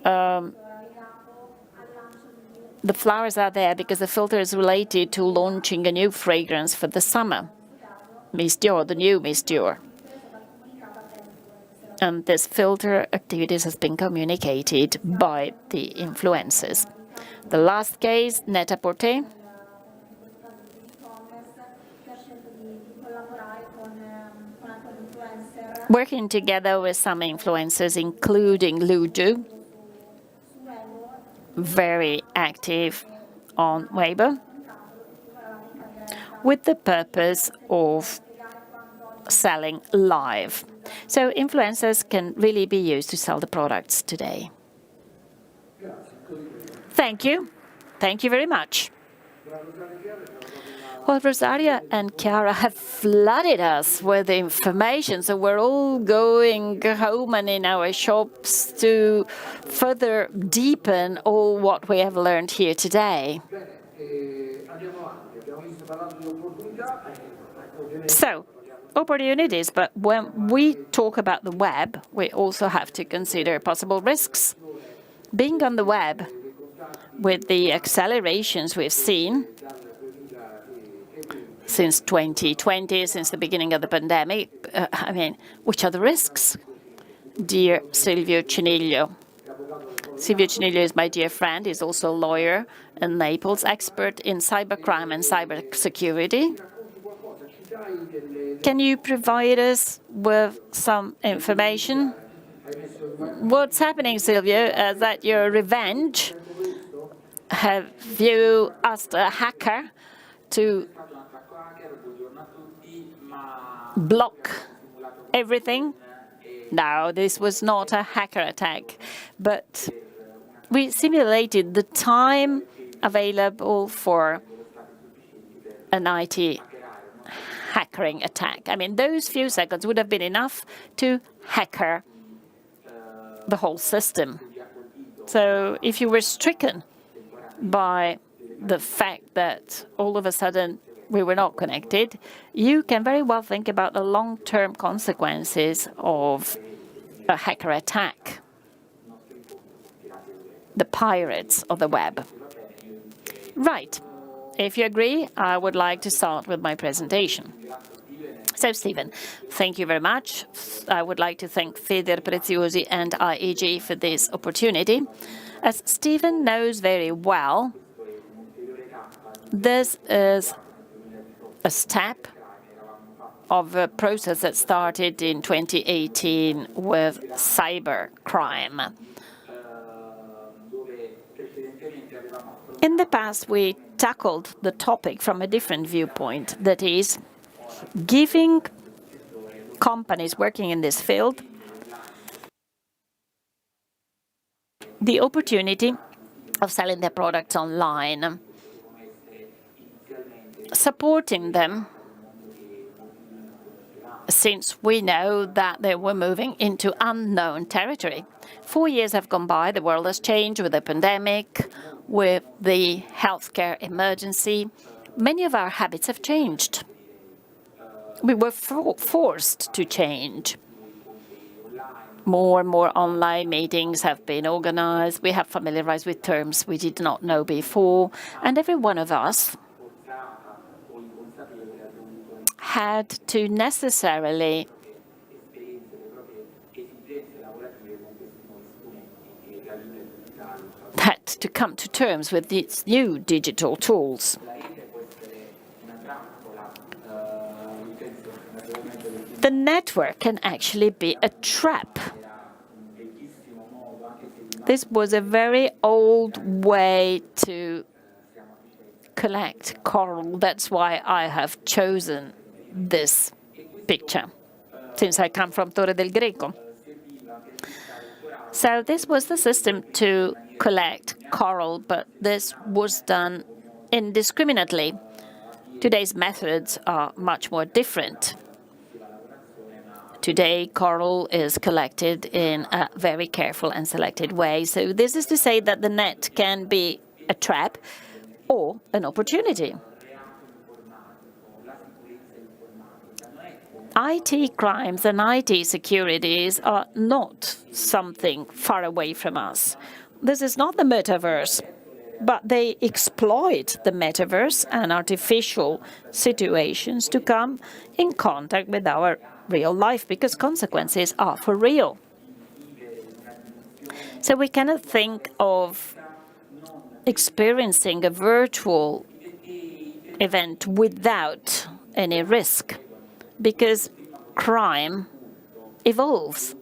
the flowers are there because the filter is related to launching a new fragrance for the summer, Miss Dior, the new Miss Dior. And this filter activities has been communicated by the influencers. The last case, Net-a-Porter. Working together with some influencers, including Luju, very active on Weibo, with the purpose of selling live. So influencers can really be used to sell the products today. Thank you. Thank you very much. Well, Rosaria and Chiara have flooded us with information, so we're all going home and in our shops to further deepen all what we have learned here today. So, opportunities, but when we talk about the web, we also have to consider possible risks. Being on the web, with the accelerations we've seen since 2020, since the beginning of the pandemic, which are the risks? Dear Silvio Ciniglio. Silvio Ciniglio is my dear friend. He's also a lawyer in Naples, expert in cybercrime and cybersecurity. Can you provide us with some information? What's happening, Silvio? Is that your revenge? Have you asked a hacker to block everything? No, this was not a hacker attack, but we simulated the time available for an IT hackering attack. I mean, those few seconds would have been enough to hacker the whole system. So if you were stricken by the fact that all of a sudden we were not connected, you can very well think about the long-term consequences of a hacker attack, the pirates of the web. Right. If you agree, I would like to start with my presentation. So, Stephen, thank you very much. I would like to thank Feder Preziosi and IEG for this opportunity. As Stephen knows very well, this is a step of a process that started in 2018 with cybercrime. In the past, we tackled the topic from a different viewpoint, that is, giving companies working in this field the opportunity of selling their products online, supporting them, since we know that they were moving into unknown territory. 4 years have gone by, the world has changed with the pandemic, with the healthcare emergency. Many of our habits have changed. We were forced to change. More and more online meetings have been organized. We have familiarized with terms we did not know before. And every one of us had to necessarily come to terms with these new digital tools. The network can actually be a trap. This was a very old way to collect coral. That's why I have chosen this picture, since I come from Torre del Greco. So this was the system to collect coral, but this was done indiscriminately. Today's methods are much more different. Today, coral is collected in a very careful and selected way. So this is to say that the net can be a trap or an opportunity. IT crimes and IT securities are not something far away from us. This is not the metaverse, but they exploit the metaverse and artificial situations to come in contact with our real life, because consequences are for real. So we cannot think of experiencing a virtual event without any risk, because crime evolves.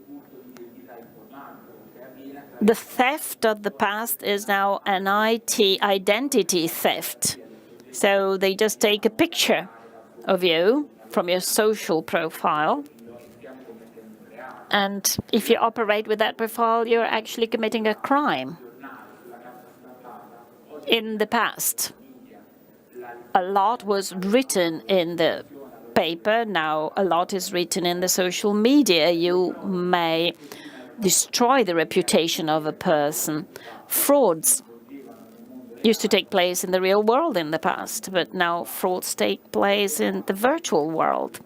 The theft of the past is now an IT identity theft. So they just take a picture of you from your social profile. And if you operate with that profile, you're actually committing a crime. In the past, a lot was written in the paper. Now a lot is written in the social media. You may destroy the reputation of a person. Frauds used to take place in the real world in the past, but now frauds take place in the virtual world.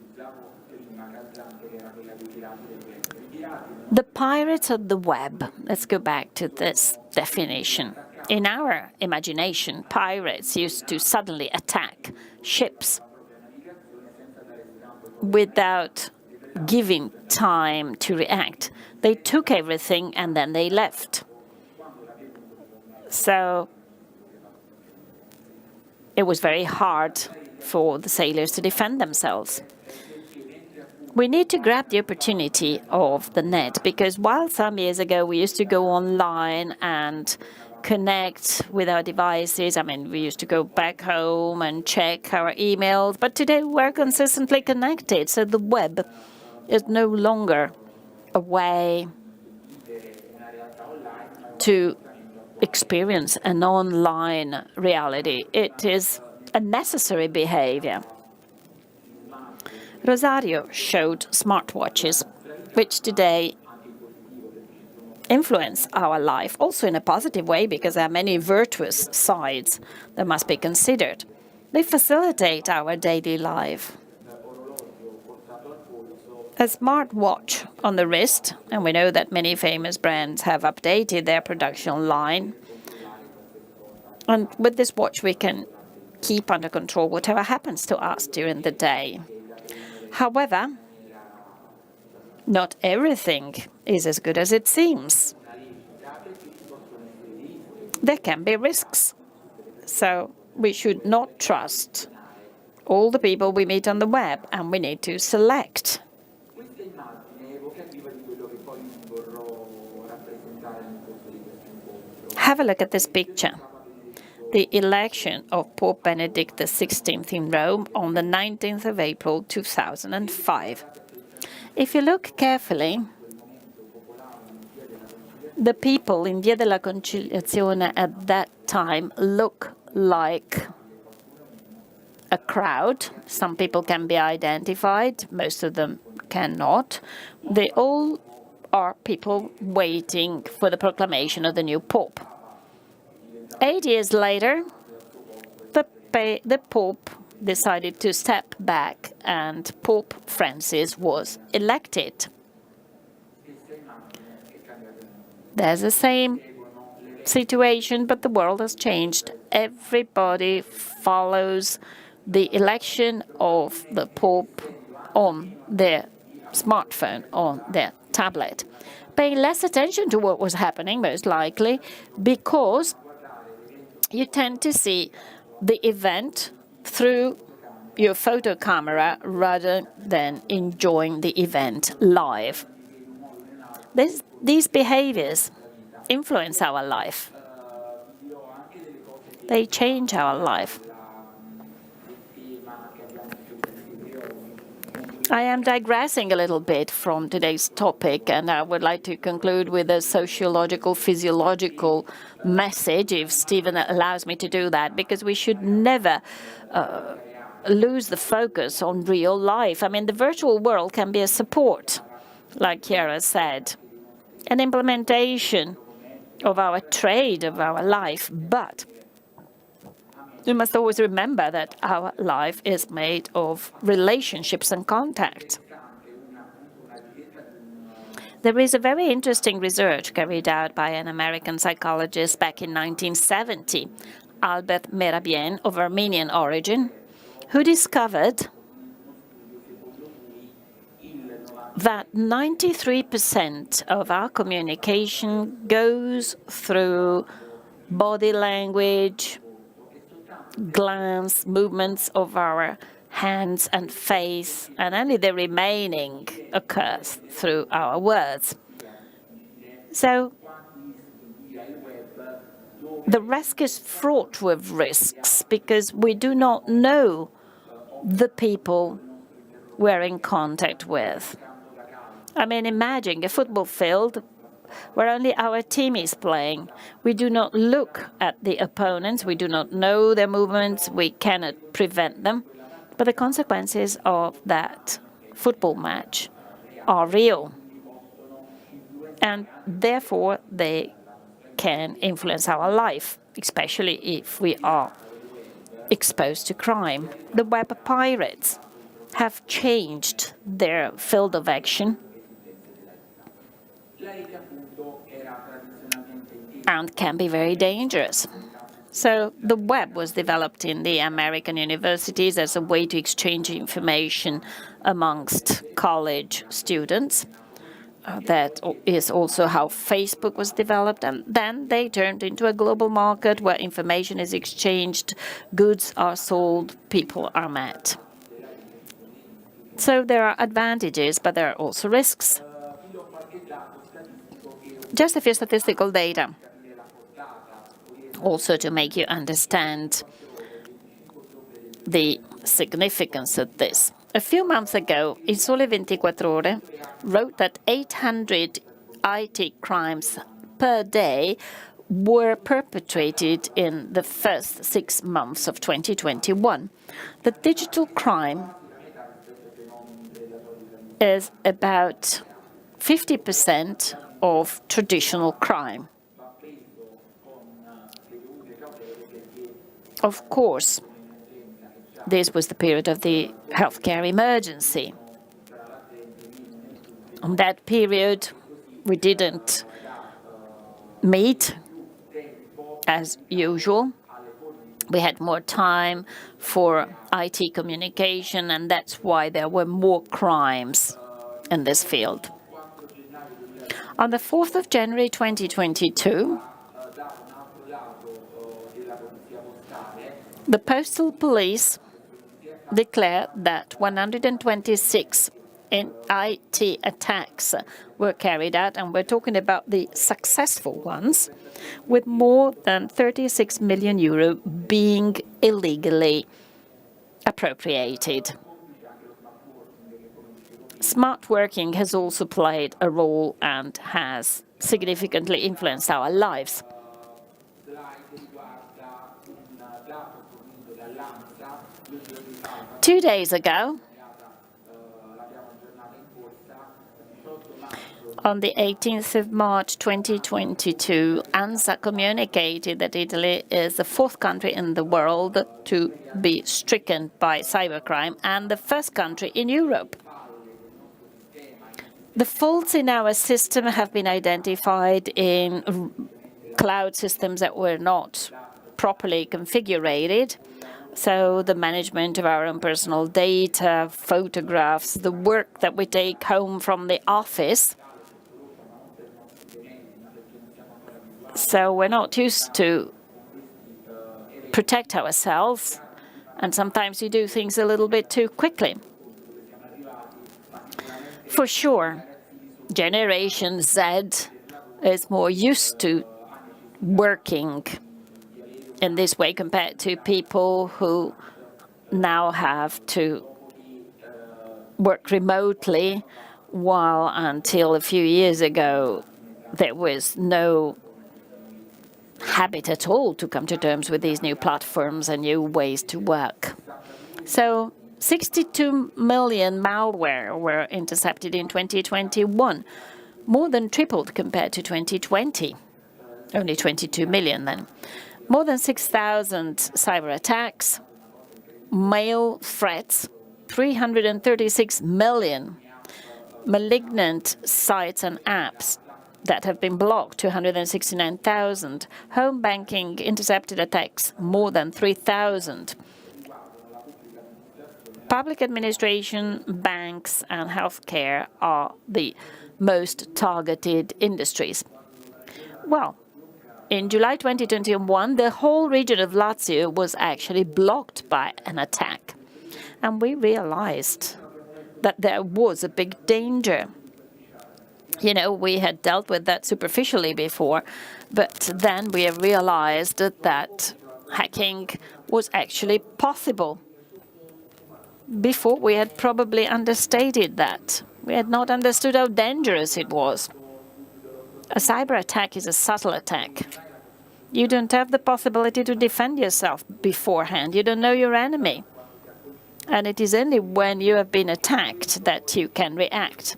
The pirates of the web. Let's go back to this definition. In our imagination, pirates used to suddenly attack ships without giving time to react. They took everything and then they left. So it was very hard for the sailors to defend themselves. We need to grab the opportunity of the net, because while some years ago we used to go online and connect with our devices, I mean, we used to go back home and check our emails, but today we're consistently connected, so the web is no longer a way to experience an online reality. It is a necessary behavior. Rosario showed smartwatches, which today influence our life, also in a positive way, because there are many virtuous sides that must be considered. They facilitate our daily life. A smartwatch on the wrist, and we know that many famous brands have updated their production line. And with this watch, we can keep under control whatever happens to us during the day. However, not everything is as good as it seems. There can be risks. So we should not trust all the people we meet on the web, and we need to select. Have a look at this picture. The election of Pope Benedict XVI in Rome on the 19th of April 2005. If you look carefully, the people in Via della Conciliazione at that time look like a crowd. Some people can be identified, most of them cannot. They all are people waiting for the proclamation of the new Pope. 8 years later, the Pope decided to step back, and Pope Francis was elected. There's the same situation, but the world has changed. Everybody follows the election of the Pope on their smartphone, on their tablet, paying less attention to what was happening, most likely, because you tend to see the event through your photo camera rather than enjoying the event live. These behaviors influence our life. They change our life. I am digressing a little bit from today's topic, and I would like to conclude with a sociological, physiological message, if Stephen allows me to do that, because we should never lose the focus on real life. I mean, the virtual world can be a support, like Chiara said, an implementation of our trade, of our life, but we must always remember that our life is made of relationships and contact. There is a very interesting research carried out by an American psychologist back in 1970, Albert Mehrabian, of Armenian origin, who discovered that 93% of our communication goes through body language, glance, movements of our hands and face, and only the remaining occurs through our words. So the risk is fraught with risks because we do not know the people we're in contact with. I mean, imagine a football field where only our team is playing. We do not look at the opponents, we do not know their movements, we cannot prevent them, but the consequences of that football match are real, and therefore they can influence our life, especially if we are exposed to crime. The web pirates have changed their field of action and can be very dangerous. So the web was developed in the American universities as a way to exchange information amongst college students. That is also how Facebook was developed, and then they turned into a global market where information is exchanged, goods are sold, people are met. So there are advantages, but there are also risks. Just a few statistical data, also to make you understand the significance of this. A few months ago, Il Sole 24 Ore wrote that 800 IT crimes per day were perpetrated in the first 6 months of 2021. The digital crime is about 50% of traditional crime. Of course, this was the period of the healthcare emergency. On that period, we didn't meet as usual. We had more time for IT communication, and that's why there were more crimes in this field. On the 4th of January 2022, the postal police declared that 126 IT attacks were carried out, and we're talking about the successful ones, with more than 36 million euro being illegally appropriated. Smart working has also played a role and has significantly influenced our lives. 2 days ago, on the 18th of March 2022, ANSA communicated that Italy is the 4th country in the world to be stricken by cybercrime and the 1st country in Europe. The faults in our system have been identified in cloud systems that were not properly configured. So the management of our own personal data, photographs, the work that we take home from the office. So we're not used to protect ourselves, and sometimes you do things a little bit too quickly. For sure, Generation Z is more used to working in this way compared to people who now have to work remotely, while until a few years ago there was no habit at all to come to terms with these new platforms and new ways to work. So 62 million malware were intercepted in 2021, more than tripled compared to 2020, only 22 million then. More than 6,000 cyber attacks, mail threats, 336 million, malignant sites and apps that have been blocked, 269,000, home banking intercepted attacks, more than 3,000. Public administration, banks, and healthcare are the most targeted industries. Well, in July 2021, the whole region of Lazio was actually blocked by an attack. And we realized that there was a big danger. You know, we had dealt with that superficially before, but then we realized that hacking was actually possible. Before, we had probably understated that. We had not understood how dangerous it was. A cyber attack is a subtle attack. You don't have the possibility to defend yourself beforehand. You don't know your enemy. And it is only when you have been attacked that you can react.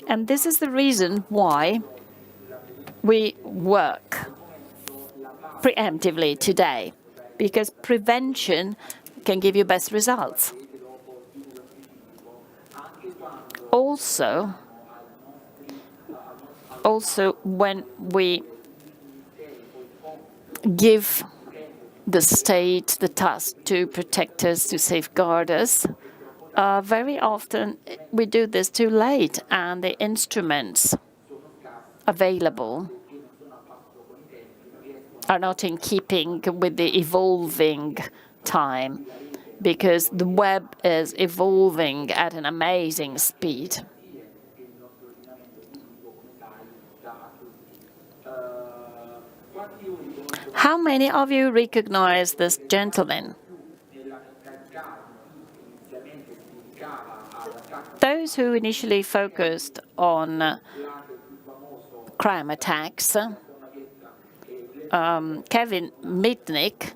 And this is the reason why we work preemptively today, because prevention can give you best results. Also, when we give the state the task to protect us, to safeguard us, very often we do this too late, and the instruments available are not in keeping with the evolving time, because the web is evolving at an amazing speed. How many of you recognize this gentleman? Those who initially focused on crime attacks Kevin Mitnick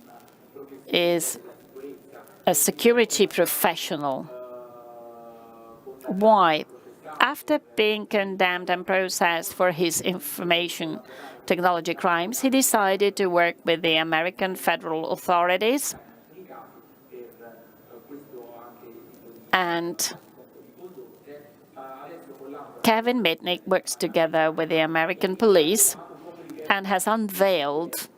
is a security professional. Why? After being condemned and processed for his information technology crimes, he decided to work with the American federal authorities. And Kevin Mitnick works together with the American police and has unveiled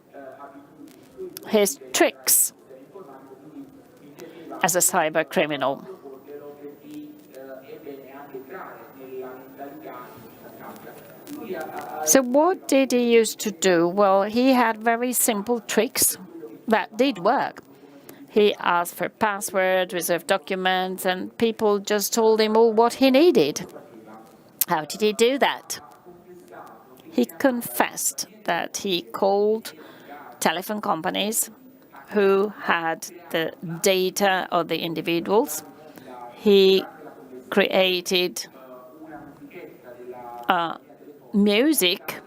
his tricks as a cyber criminal. So what did he used to do? Well, he had very simple tricks that did work. He asked for passwords, reserved documents, and people just told him all what he needed. How did he do that? He confessed that he called telephone companies who had the data of the individuals. He created music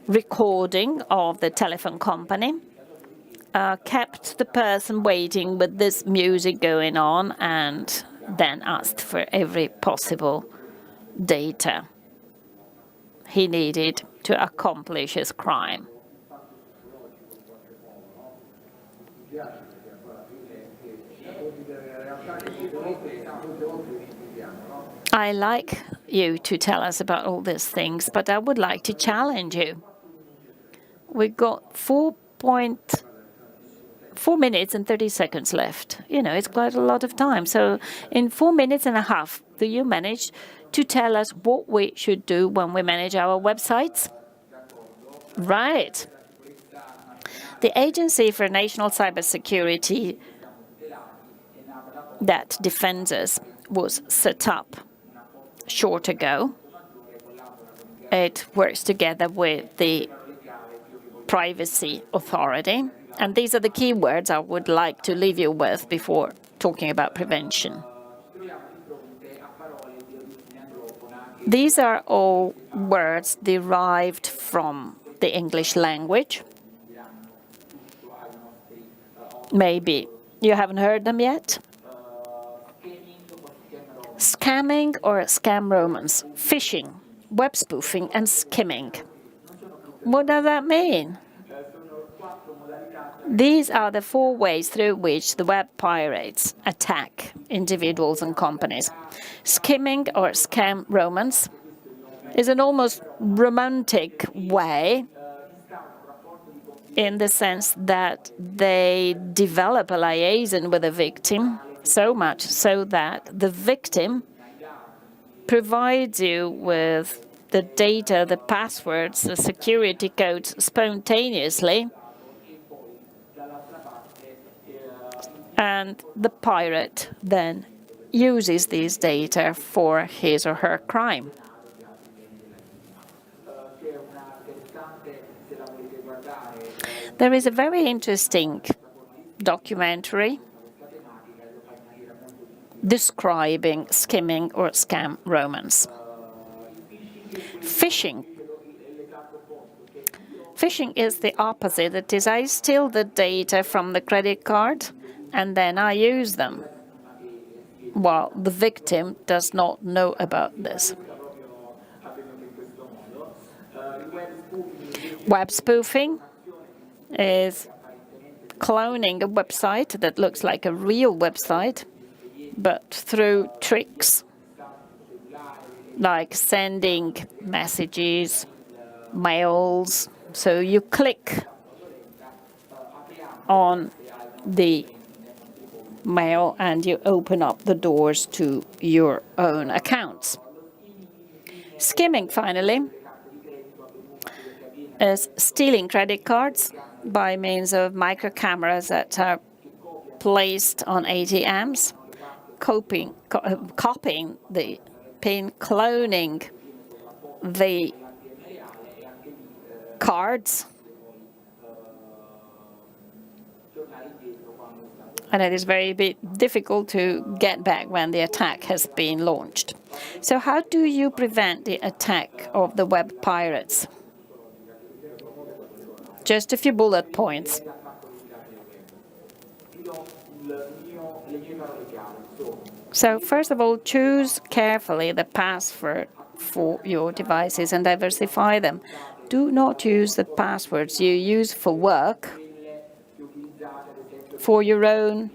recording of the telephone company, kept the person waiting with this music going on, and then asked for every possible data he needed to accomplish his crime. I like you to tell us about all these things, but I would like to challenge you. We've got 4 minutes and 30 seconds left. You know, it's quite a lot of time. So in 4 minutes and a half, do you manage to tell us what we should do when we manage our websites? Right. The Agency for National Cybersecurity that defends us was set up short ago. It works together with the Privacy Authority. And these are the key words I would like to leave you with before talking about prevention. These are all words derived from the English language. Maybe you haven't heard them yet. Scamming or scam romance, phishing, web spoofing, and skimming. What does that mean? These are the 4 ways through which the web pirates attack individuals and companies. Skimming or scam romance is an almost romantic way, in the sense that they develop a liaison with the victim, so much so that the victim provides you with the data, the passwords, the security codes spontaneously, and the pirate then uses these data for his or her crime. There is a very interesting documentary describing skimming or scam romance. Phishing. Phishing is the opposite. It is, I steal the data from the credit card and then I use them, while the victim does not know about this. Web spoofing is cloning a website that looks like a real website, but through tricks like sending messages, mails. So you click on the mail and you open up the doors to your own accounts. Skimming, finally, is stealing credit cards by means of micro cameras that are placed on ATMs, copying the PIN, cloning the cards, and it is very difficult to get back when the attack has been launched. So how do you prevent the attack of the web pirates? Just a few bullet points. So first of all, choose carefully the password for your devices and diversify them. Do not use the passwords you use for work, for your own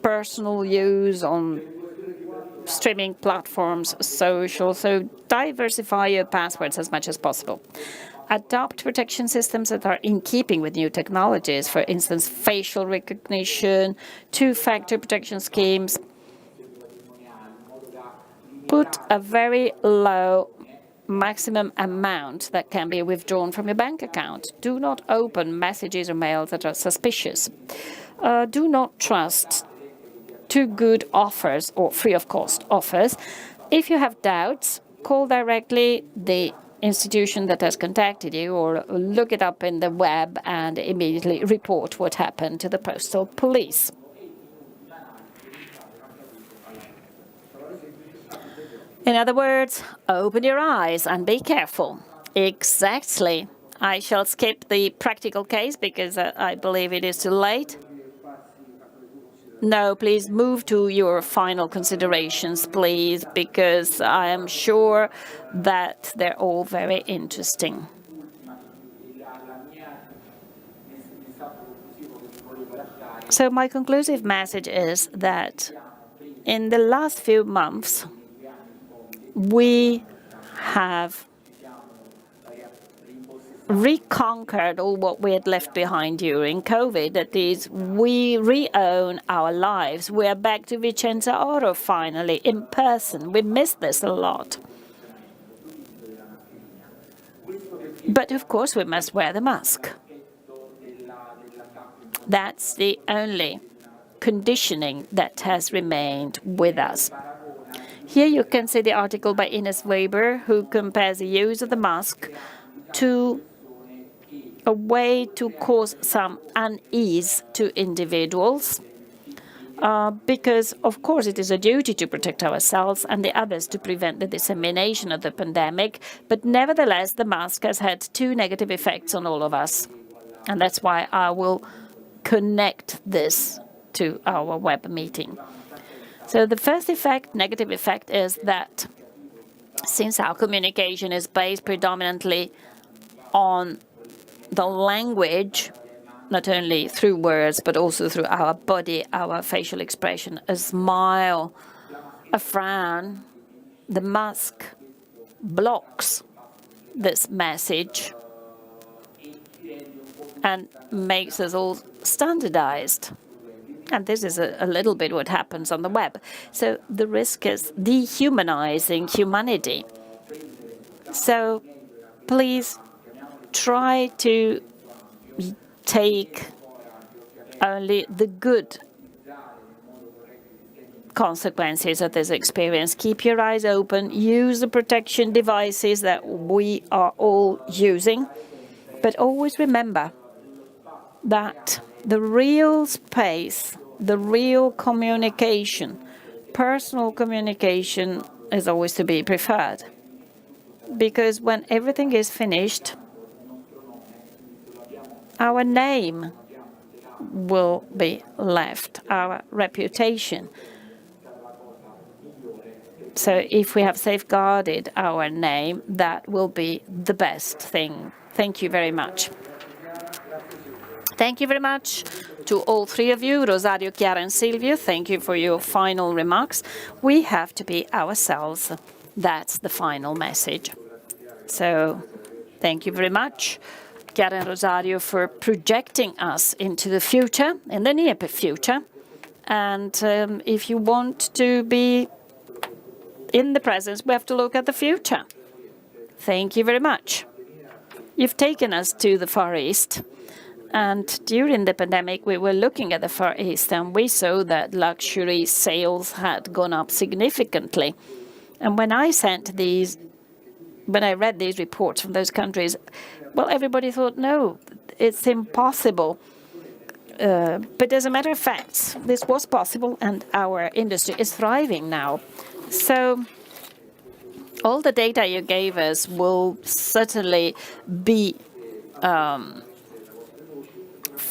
personal use on streaming platforms, social. So diversify your passwords as much as possible. Adopt protection systems that are in keeping with new technologies, for instance, facial recognition, two-factor protection schemes. Put a very low maximum amount that can be withdrawn from your bank account. Do not open messages or mails that are suspicious. Do not trust too good offers or free of cost offers. If you have doubts, call directly the institution that has contacted you or look it up in the web and immediately report what happened to the postal police. In other words, open your eyes and be careful. Exactly. I shall skip the practical case because I believe it is too late. No, please move to your final considerations, please, because I am sure that they're all very interesting. So my conclusive message is that in the last few months, we have reconquered all what we had left behind during COVID. That is, we re-own our lives. We are back to Vicenza Oro finally, in person. We missed this a lot. But of course, we must wear the mask. That's the only conditioning that has remained with us. Here you can see the article by Ines Weber, who compares the use of the mask to a way to cause some unease to individuals, because, of course, it is a duty to protect ourselves and the others to prevent the dissemination of the pandemic. But nevertheless, the mask has had two negative effects on all of us. And that's why I will connect this to our web meeting. So the first effect, negative effect, is that since our communication is based predominantly on the language, not only through words, but also through our body, our facial expression, a smile, a frown, the mask blocks this message and makes us all standardized. And this is a little bit what happens on the web. So the risk is dehumanizing humanity. So please try to take only the good consequences of this experience. Keep your eyes open. Use the protection devices that we are all using. But always remember that the real space, the real communication, personal communication is always to be preferred. Because when everything is finished, our name will be left, our reputation. So if we have safeguarded our name, that will be the best thing. Thank you very much. Thank you very much to all three of you, Rosario, Chiara, and Silvio. Thank you for your final remarks. We have to be ourselves. That's the final message. So thank you very much, Chiara and Rosario, for projecting us into the future, in the near future. And if you want to be in the present, we have to look at the future. Thank you very much. You've taken us to the Far East. And during the pandemic, we were looking at the Far East, and we saw that luxury sales had gone up significantly. And when I read these reports from those countries, well, everybody thought, no, it's impossible. But as a matter of fact, this was possible, and our industry is thriving now. So all the data you gave us will certainly be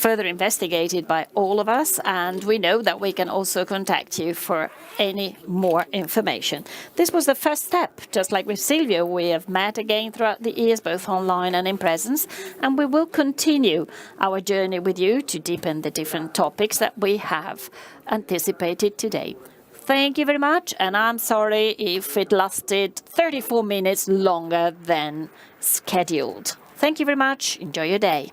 further investigated by all of us, and we know that we can also contact you for any more information. This was the first step. Just like with Silvio, we have met again throughout the years, both online and in presence, and we will continue our journey with you to deepen the different topics that we have anticipated today. Thank you very much, and I'm sorry if it lasted 34 minutes longer than scheduled. Thank you very much. Enjoy your day.